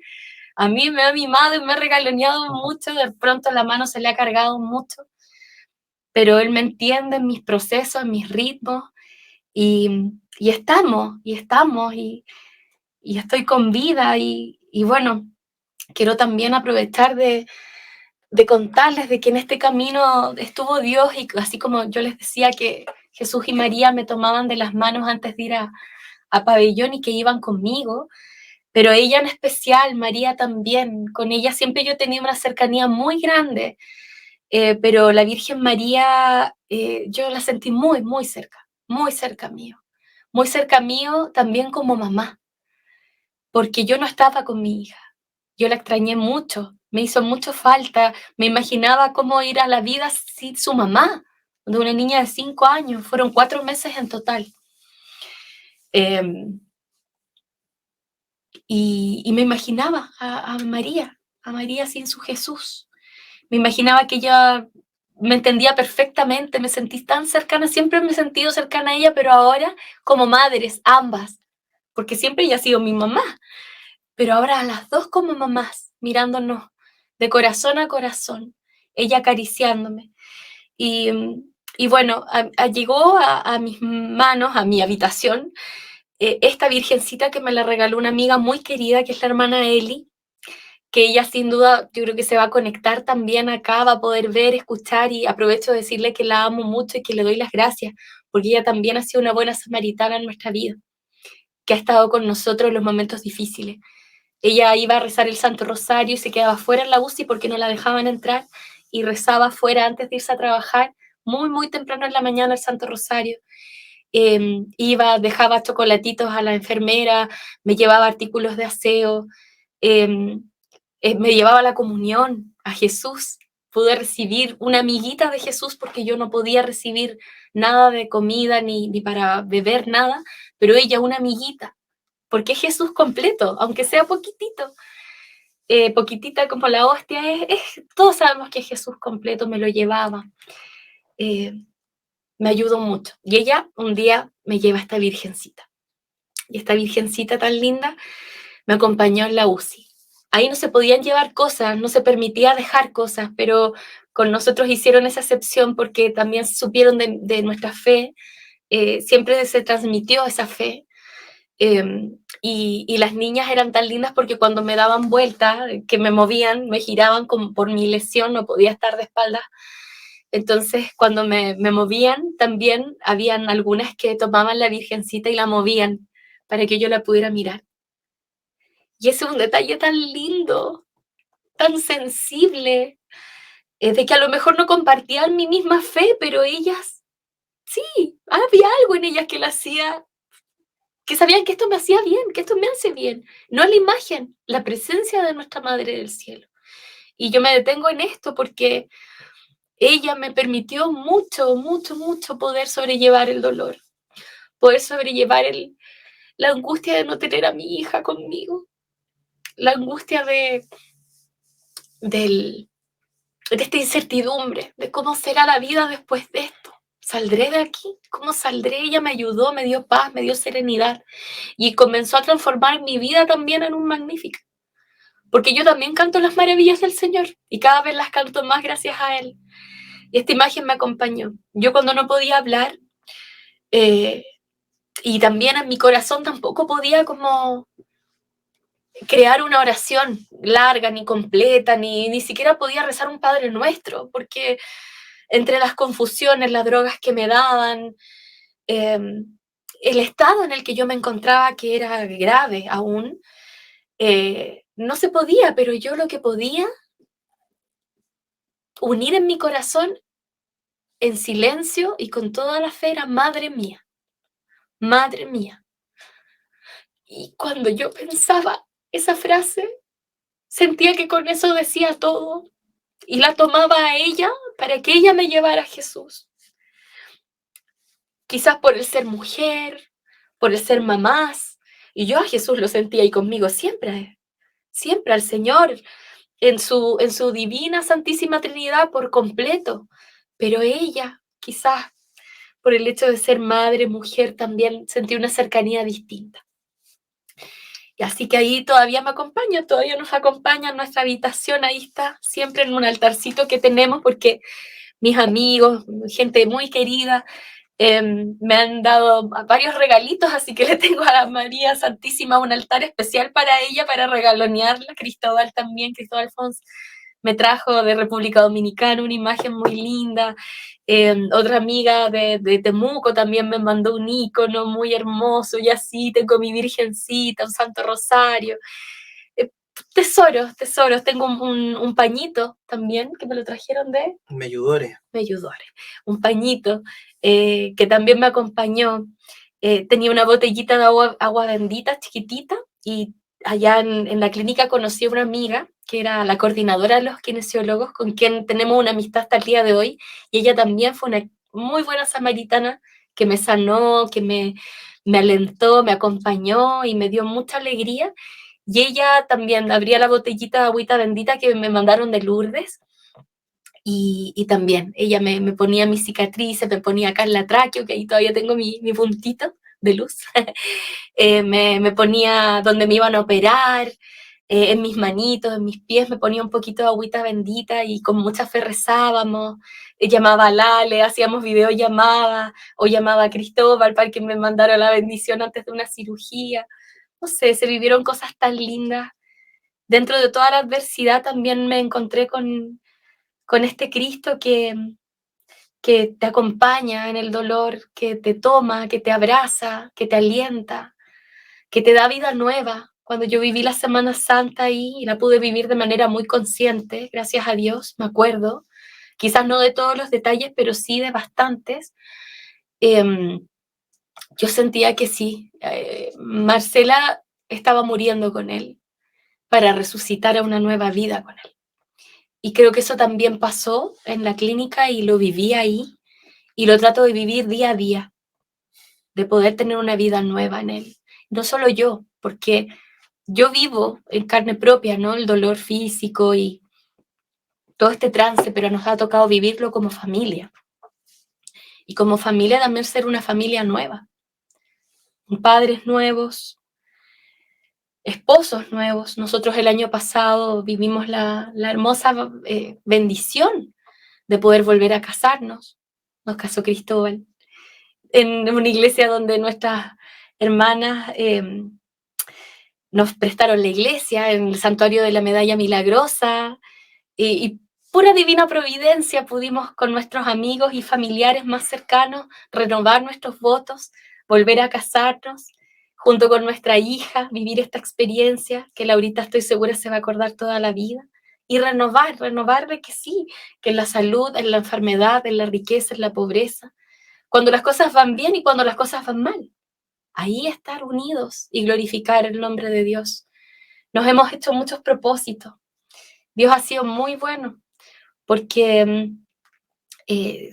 a mí me ha mimado y me ha regaloneado mucho, de pronto la mano se le ha cargado mucho, pero él me entiende en mis procesos, en mis ritmos, y y estoy con vida, y bueno, quiero también aprovechar de contarles de que en este camino estuvo Dios, y así como yo les decía que Jesús y María me tomaban de las manos antes de ir a pabellón y que iban conmigo, pero ella en especial, María también, con ella siempre yo tenía una cercanía muy grande, pero la Virgen María yo la sentí muy cerca mío también como mamá, porque yo no estaba con mi hija, yo la extrañé mucho, me hizo mucho falta, me imaginaba cómo ir a la vida sin su mamá, de una niña de 5 años, fueron 4 meses en total. Eh, y me imaginaba a María sin su Jesús. Me imaginaba que ella me entendía perfectamente, me sentí tan cercana, siempre me he sentido cercana a ella, pero ahora como madres, ambas, porque siempre ella ha sido mi mamá, pero ahora a las dos como mamás, mirándonos de corazón a corazón, ella acariciándome. Y, y bueno, llegó a mis manos, a mi habitación, esta virgencita que me la regaló una amiga muy querida, que es la hermana Eli, que ella sin duda yo creo que se va a conectar también acá, va a poder ver, escuchar, y aprovecho de decirle que la amo mucho y que le doy las gracias, porque ella también ha sido una buena samaritana en nuestra vida. que ha estado con nosotros en los momentos difíciles. Ella iba a rezar el Santo Rosario y se quedaba fuera en la UCI porque no la dejaban entrar y rezaba fuera antes de irse a trabajar, muy, muy temprano en la mañana el Santo Rosario. Iba, dejaba chocolatitos a la enfermera, me llevaba artículos de aseo, me llevaba a la comunión, a Jesús. Pude recibir una amiguita de Jesús porque yo no podía recibir nada de comida ni para beber nada, pero ella una amiguita, porque es Jesús completo, aunque sea poquitito. Poquitita como la hostia, todos sabemos que es Jesús completo, me lo llevaba. Me ayudó mucho. Y ella un día me lleva a esta virgencita. Y esta virgencita tan linda me acompañó en la UCI. Ahí no se podían llevar cosas, no se permitía dejar cosas, pero con nosotros hicieron esa excepción porque también supieron de nuestra fe, siempre se transmitió esa fe. Y las niñas eran tan lindas porque cuando me daban vuelta, que me movían, me giraban como por mi lesión, no podía estar de espaldas. Entonces, cuando me movían, también habían algunas que tomaban la virgencita y la movían para que yo la pudiera mirar. Y ese es un detalle tan lindo, tan sensible, de que a lo mejor no compartían mi misma fe, pero ellas, sí, había algo en ellas que la hacía, que sabían que esto me hacía bien, que esto me hace bien. No la imagen, la presencia de nuestra Madre del Cielo. Y yo me detengo en esto porque ella me permitió mucho, mucho, mucho poder sobrellevar el dolor, poder sobrellevar la angustia de no tener a mi hija conmigo, la angustia de esta incertidumbre, de cómo será la vida después de esto. ¿Saldré de aquí? ¿Cómo saldré? Ella me ayudó, me dio paz, me dio serenidad y comenzó a transformar mi vida también en un magnífico. Porque yo también canto las maravillas del Señor y cada vez las canto más gracias a Él. Y esta imagen me acompañó. Yo cuando no podía hablar, y también en mi corazón tampoco podía como crear una oración larga, ni completa, ni siquiera podía rezar un Padre Nuestro, porque entre las confusiones, las drogas que me daban, eh, el estado en el que yo me encontraba, que era grave aún, no se podía, pero yo lo que podía unir en mi corazón en silencio y con toda la fe era madre mía, madre mía. Y cuando yo pensaba esa frase, sentía que con eso decía todo y la tomaba a ella para que ella me llevara a Jesús. Quizás por el ser mujer, por el ser mamás, y yo a Jesús lo sentía ahí conmigo siempre, siempre al Señor, en su divina Santísima Trinidad por completo, pero ella, quizás por el hecho de ser madre, mujer, también sentí una cercanía distinta. Y así que ahí todavía me acompaña, todavía nos acompaña en nuestra habitación, ahí está, siempre en un altarcito que tenemos, porque mis amigos, gente muy querida, me han dado varios regalitos, así que le tengo a la María Santísima un altar especial para ella, para regalonearla. Cristóbal también, Cristóbal Fons me trajo de República Dominicana una imagen muy linda. Otra amiga de Temuco también me mandó un icono muy hermoso, y así tengo mi Virgencita, un Santo Rosario. Tesoros, tesoros. Tengo un pañito también que me lo trajeron de Medjugorje. Medjugorje, un pañito que también me acompañó. Tenía una botellita de agua bendita chiquitita y allá en la clínica conocí a una amiga que era la coordinadora de los kinesiólogos, con quien tenemos una amistad hasta el día de hoy, y ella también fue una muy buena samaritana que me sanó, que me alentó, me acompañó y me dio mucha alegría. Y ella también abría la botellita de agüita bendita que me mandaron de Lourdes. Y también ella me ponía mis cicatrices, me ponía acá en la tráqueo, que ahí todavía tengo mi puntito de luz. Me ponía donde me iban a operar, en mis manitos, en mis pies, me ponía un poquito de agüita bendita y con mucha fe rezábamos. Llamaba a Lale, hacíamos videollamadas, o llamaba a Cristóbal para que me mandara la bendición antes de una cirugía. No sé, se vivieron cosas tan lindas. Dentro de toda la adversidad también me encontré con este Cristo que te acompaña en el dolor, que te toma, que te abraza, que te alienta, que te da vida nueva. Cuando yo viví la Semana Santa ahí, y la pude vivir de manera muy consciente, gracias a Dios, me acuerdo, quizás no de todos los detalles, pero sí de bastantes, yo sentía que sí, Marcela estaba muriendo con él para resucitar a una nueva vida con él. Y creo que eso también pasó en la clínica y lo viví ahí y lo trato de vivir día a día, de poder tener una vida nueva en él. No solo yo, porque yo vivo en carne propia, ¿no? El dolor físico y todo este trance, pero nos ha tocado vivirlo como familia. Y como familia también ser una familia nueva, padres nuevos, esposos nuevos. Nosotros el año pasado vivimos la hermosa bendición de poder volver a casarnos. Nos casó Cristóbal en una iglesia donde nuestras hermanas nos prestaron la iglesia, en el santuario de la Medalla Milagrosa, y pura divina providencia pudimos con nuestros amigos y familiares más cercanos renovar nuestros votos, volver a casarnos, junto con nuestra hija, vivir esta experiencia que Laurita estoy segura se va a acordar toda la vida, y renovar de que sí, que en la salud, en la enfermedad, en la riqueza, en la pobreza, cuando las cosas van bien y cuando las cosas van mal, ahí estar unidos y glorificar el nombre de Dios. Nos hemos hecho muchos propósitos. Dios ha sido muy bueno porque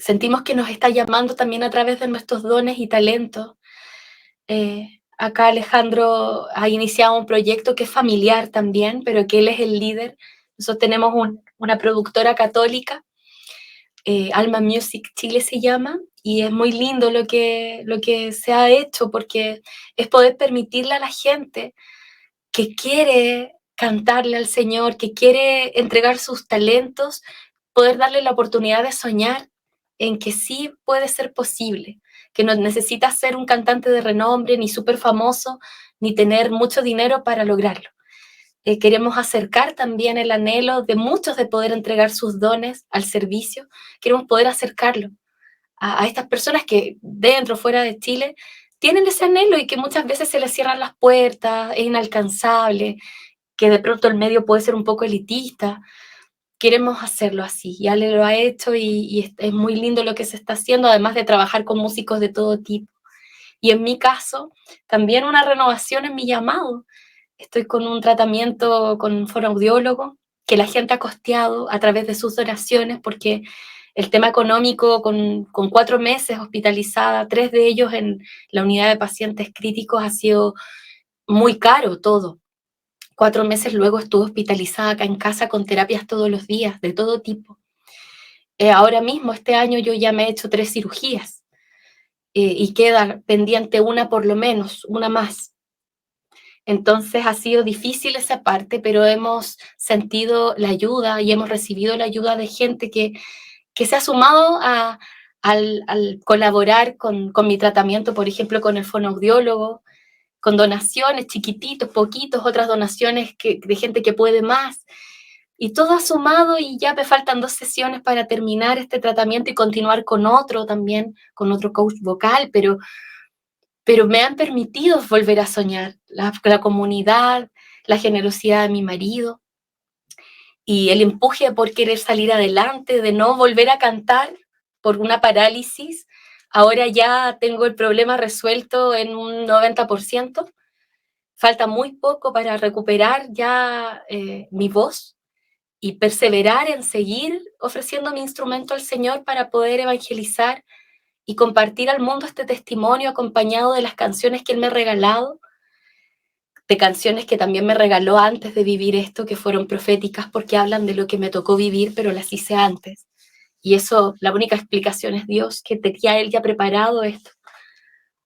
sentimos que nos está llamando también a través de nuestros dones y talentos. Acá Alejandro ha iniciado un proyecto que es familiar también, pero que él es el líder. Nosotros tenemos una productora católica, Alma Music Chile se llama, y es muy lindo lo que se ha hecho porque es poder permitirle a la gente que quiere cantarle al Señor, que quiere entregar sus talentos, poder darle la oportunidad de soñar en que sí puede ser posible, que no necesitas ser un cantante de renombre, ni súper famoso, ni tener mucho dinero para lograrlo. Queremos acercar también el anhelo de muchos de poder entregar sus dones al servicio, queremos poder acercarlo a estas personas que dentro o fuera de Chile tienen ese anhelo y que muchas veces se les cierran las puertas, es inalcanzable, que de pronto el medio puede ser un poco elitista. Queremos hacerlo así, ya le lo ha hecho y es muy lindo lo que se está haciendo, además de trabajar con músicos de todo tipo. Y en mi caso, también una renovación en mi llamado. Estoy con un tratamiento con un fonoaudiólogo que la gente ha costeado a través de sus donaciones, porque el tema económico, con 4 meses hospitalizada, 3 de ellos en la unidad de pacientes críticos, ha sido muy caro todo. 4 meses luego estuve hospitalizada acá en casa con terapias todos los días, de todo tipo. Ahora mismo, este año, yo ya me he hecho 3 cirugías y queda pendiente una por lo menos, una más. Entonces ha sido difícil esa parte, pero hemos sentido la ayuda y hemos recibido la ayuda de gente que se ha sumado al colaborar con mi tratamiento, por ejemplo, con el fonoaudiólogo, con donaciones chiquititos, poquitos, otras donaciones de gente que puede más. Y todo ha sumado y ya me faltan 2 sesiones para terminar este tratamiento y continuar con otro también, con otro coach vocal, pero me han permitido volver a soñar. La comunidad, la generosidad de mi marido y el empuje por querer salir adelante, de no volver a cantar por una parálisis. Ahora ya tengo el problema resuelto en un 90%. Falta muy poco para recuperar ya mi voz y perseverar en seguir ofreciendo mi instrumento al Señor para poder evangelizar y compartir al mundo este testimonio acompañado de las canciones que Él me ha regalado, de canciones que también me regaló antes de vivir esto, que fueron proféticas porque hablan de lo que me tocó vivir, pero las hice antes. Y eso, la única explicación es Dios, que tenía Él ya preparado esto.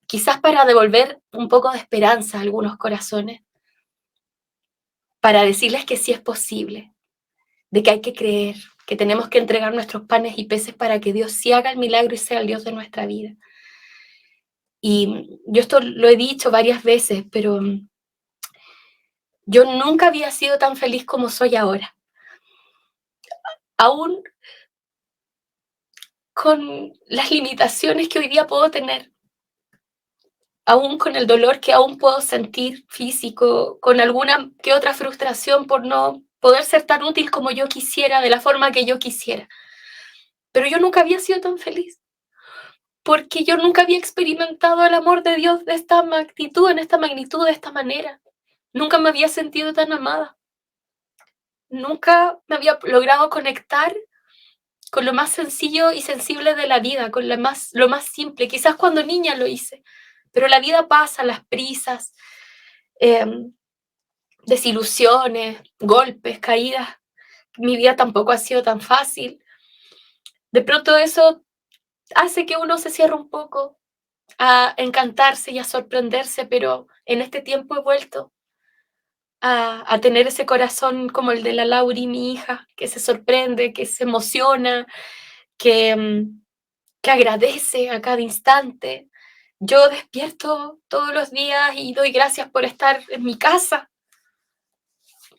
Quizás para devolver un poco de esperanza a algunos corazones, para decirles que sí es posible, de que hay que creer, que tenemos que entregar nuestros panes y peces para que Dios sí haga el milagro y sea el Dios de nuestra vida. Y yo esto lo he dicho varias veces, pero yo nunca había sido tan feliz como soy ahora. Aún con las limitaciones que hoy día puedo tener, aún con el dolor que aún puedo sentir físico, con alguna que otra frustración por no poder ser tan útil como yo quisiera, de la forma que yo quisiera. Pero yo nunca había sido tan feliz, porque yo nunca había experimentado el amor de Dios de esta magnitud, en esta magnitud, de esta manera. Nunca me había sentido tan amada. Nunca me había logrado conectar con lo más sencillo y sensible de la vida, con lo más simple. Quizás cuando niña lo hice, pero la vida pasa, las prisas, desilusiones, golpes, caídas. Mi vida tampoco ha sido tan fácil. De pronto eso hace que uno se cierre un poco a encantarse y a sorprenderse, pero en este tiempo he vuelto a tener ese corazón como el de la Lauri, mi hija, que se sorprende, que se emociona, que, que agradece a cada instante. Yo despierto todos los días y doy gracias por estar en mi casa.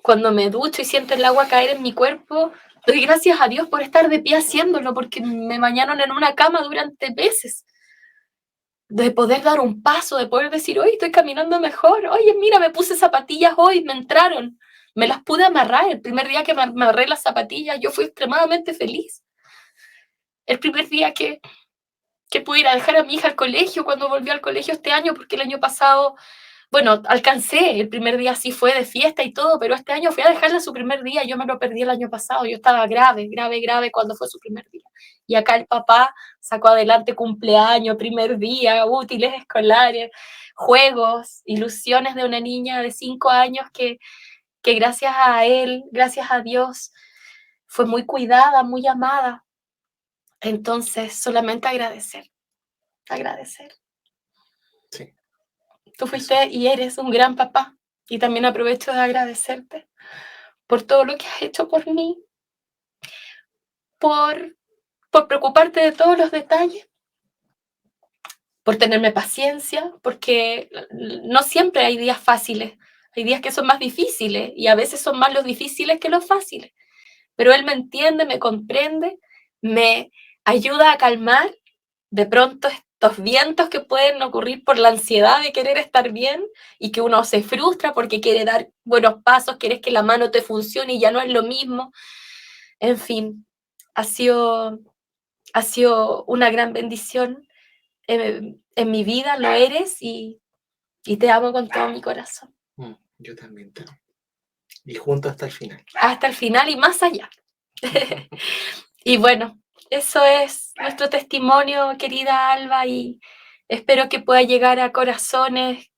Cuando me ducho y siento el agua caer en mi cuerpo, doy gracias a Dios por estar de pie haciéndolo, porque me bañaron en una cama durante meses. De poder dar un paso, de poder decir, hoy estoy caminando mejor, oye, mira, me puse zapatillas hoy, me entraron, me las pude amarrar. El primer día que me amarré las zapatillas, yo fui extremadamente feliz. El primer día que pude ir a dejar a mi hija al colegio, cuando volvió al colegio este año, porque el año pasado, bueno, alcancé, el primer día sí fue de fiesta y todo, pero este año fui a dejarla su primer día, yo me lo perdí el año pasado, yo estaba grave cuando fue su primer día. Y acá el papá sacó adelante cumpleaños, primer día, útiles escolares, juegos, ilusiones de una niña de 5 años que gracias a él, gracias a Dios, fue muy cuidada, muy amada. Entonces, solamente agradecer, agradecer. Sí. Tú fuiste y eres un gran papá. Y también aprovecho de agradecerte por todo lo que has hecho por mí, por, por preocuparte de todos los detalles, por tenerme paciencia, porque no siempre hay días fáciles. Hay días que son más difíciles y a veces son más los difíciles que los fáciles. Pero él me entiende, me comprende, me ayuda a calmar de pronto estos vientos que pueden ocurrir por la ansiedad de querer estar bien y que uno se frustra porque quiere dar buenos pasos, quieres que la mano te funcione y ya no es lo mismo. En fin, ha sido, ha sido una gran bendición en mi vida, lo eres y te amo con todo mi corazón. Yo también te amo. Y juntos hasta el final. Hasta el final y más allá. Y bueno, eso es nuestro testimonio, querida Alba, y espero que pueda llegar a corazones,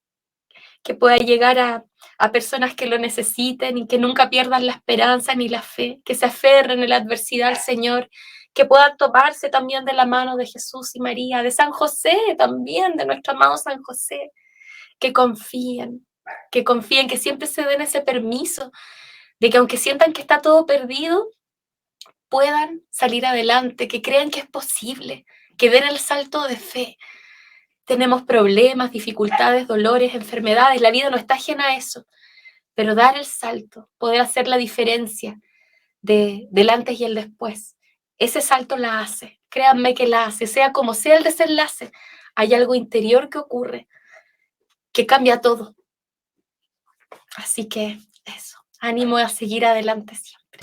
que pueda llegar a personas que lo necesiten y que nunca pierdan la esperanza ni la fe, que se aferren en la adversidad al Señor, que puedan tomarse también de la mano de Jesús y María, de San José también, de nuestro amado San José, que confíen, que siempre se den ese permiso de que aunque sientan que está todo perdido, puedan salir adelante, que crean que es posible, que den el salto de fe. Tenemos problemas, dificultades, dolores, enfermedades, la vida no está ajena a eso, pero dar el salto, poder hacer la diferencia del antes y el después, ese salto la hace, créanme que la hace, sea como sea el desenlace, hay algo interior que ocurre, que cambia todo. Así que eso, ánimo a seguir adelante siempre.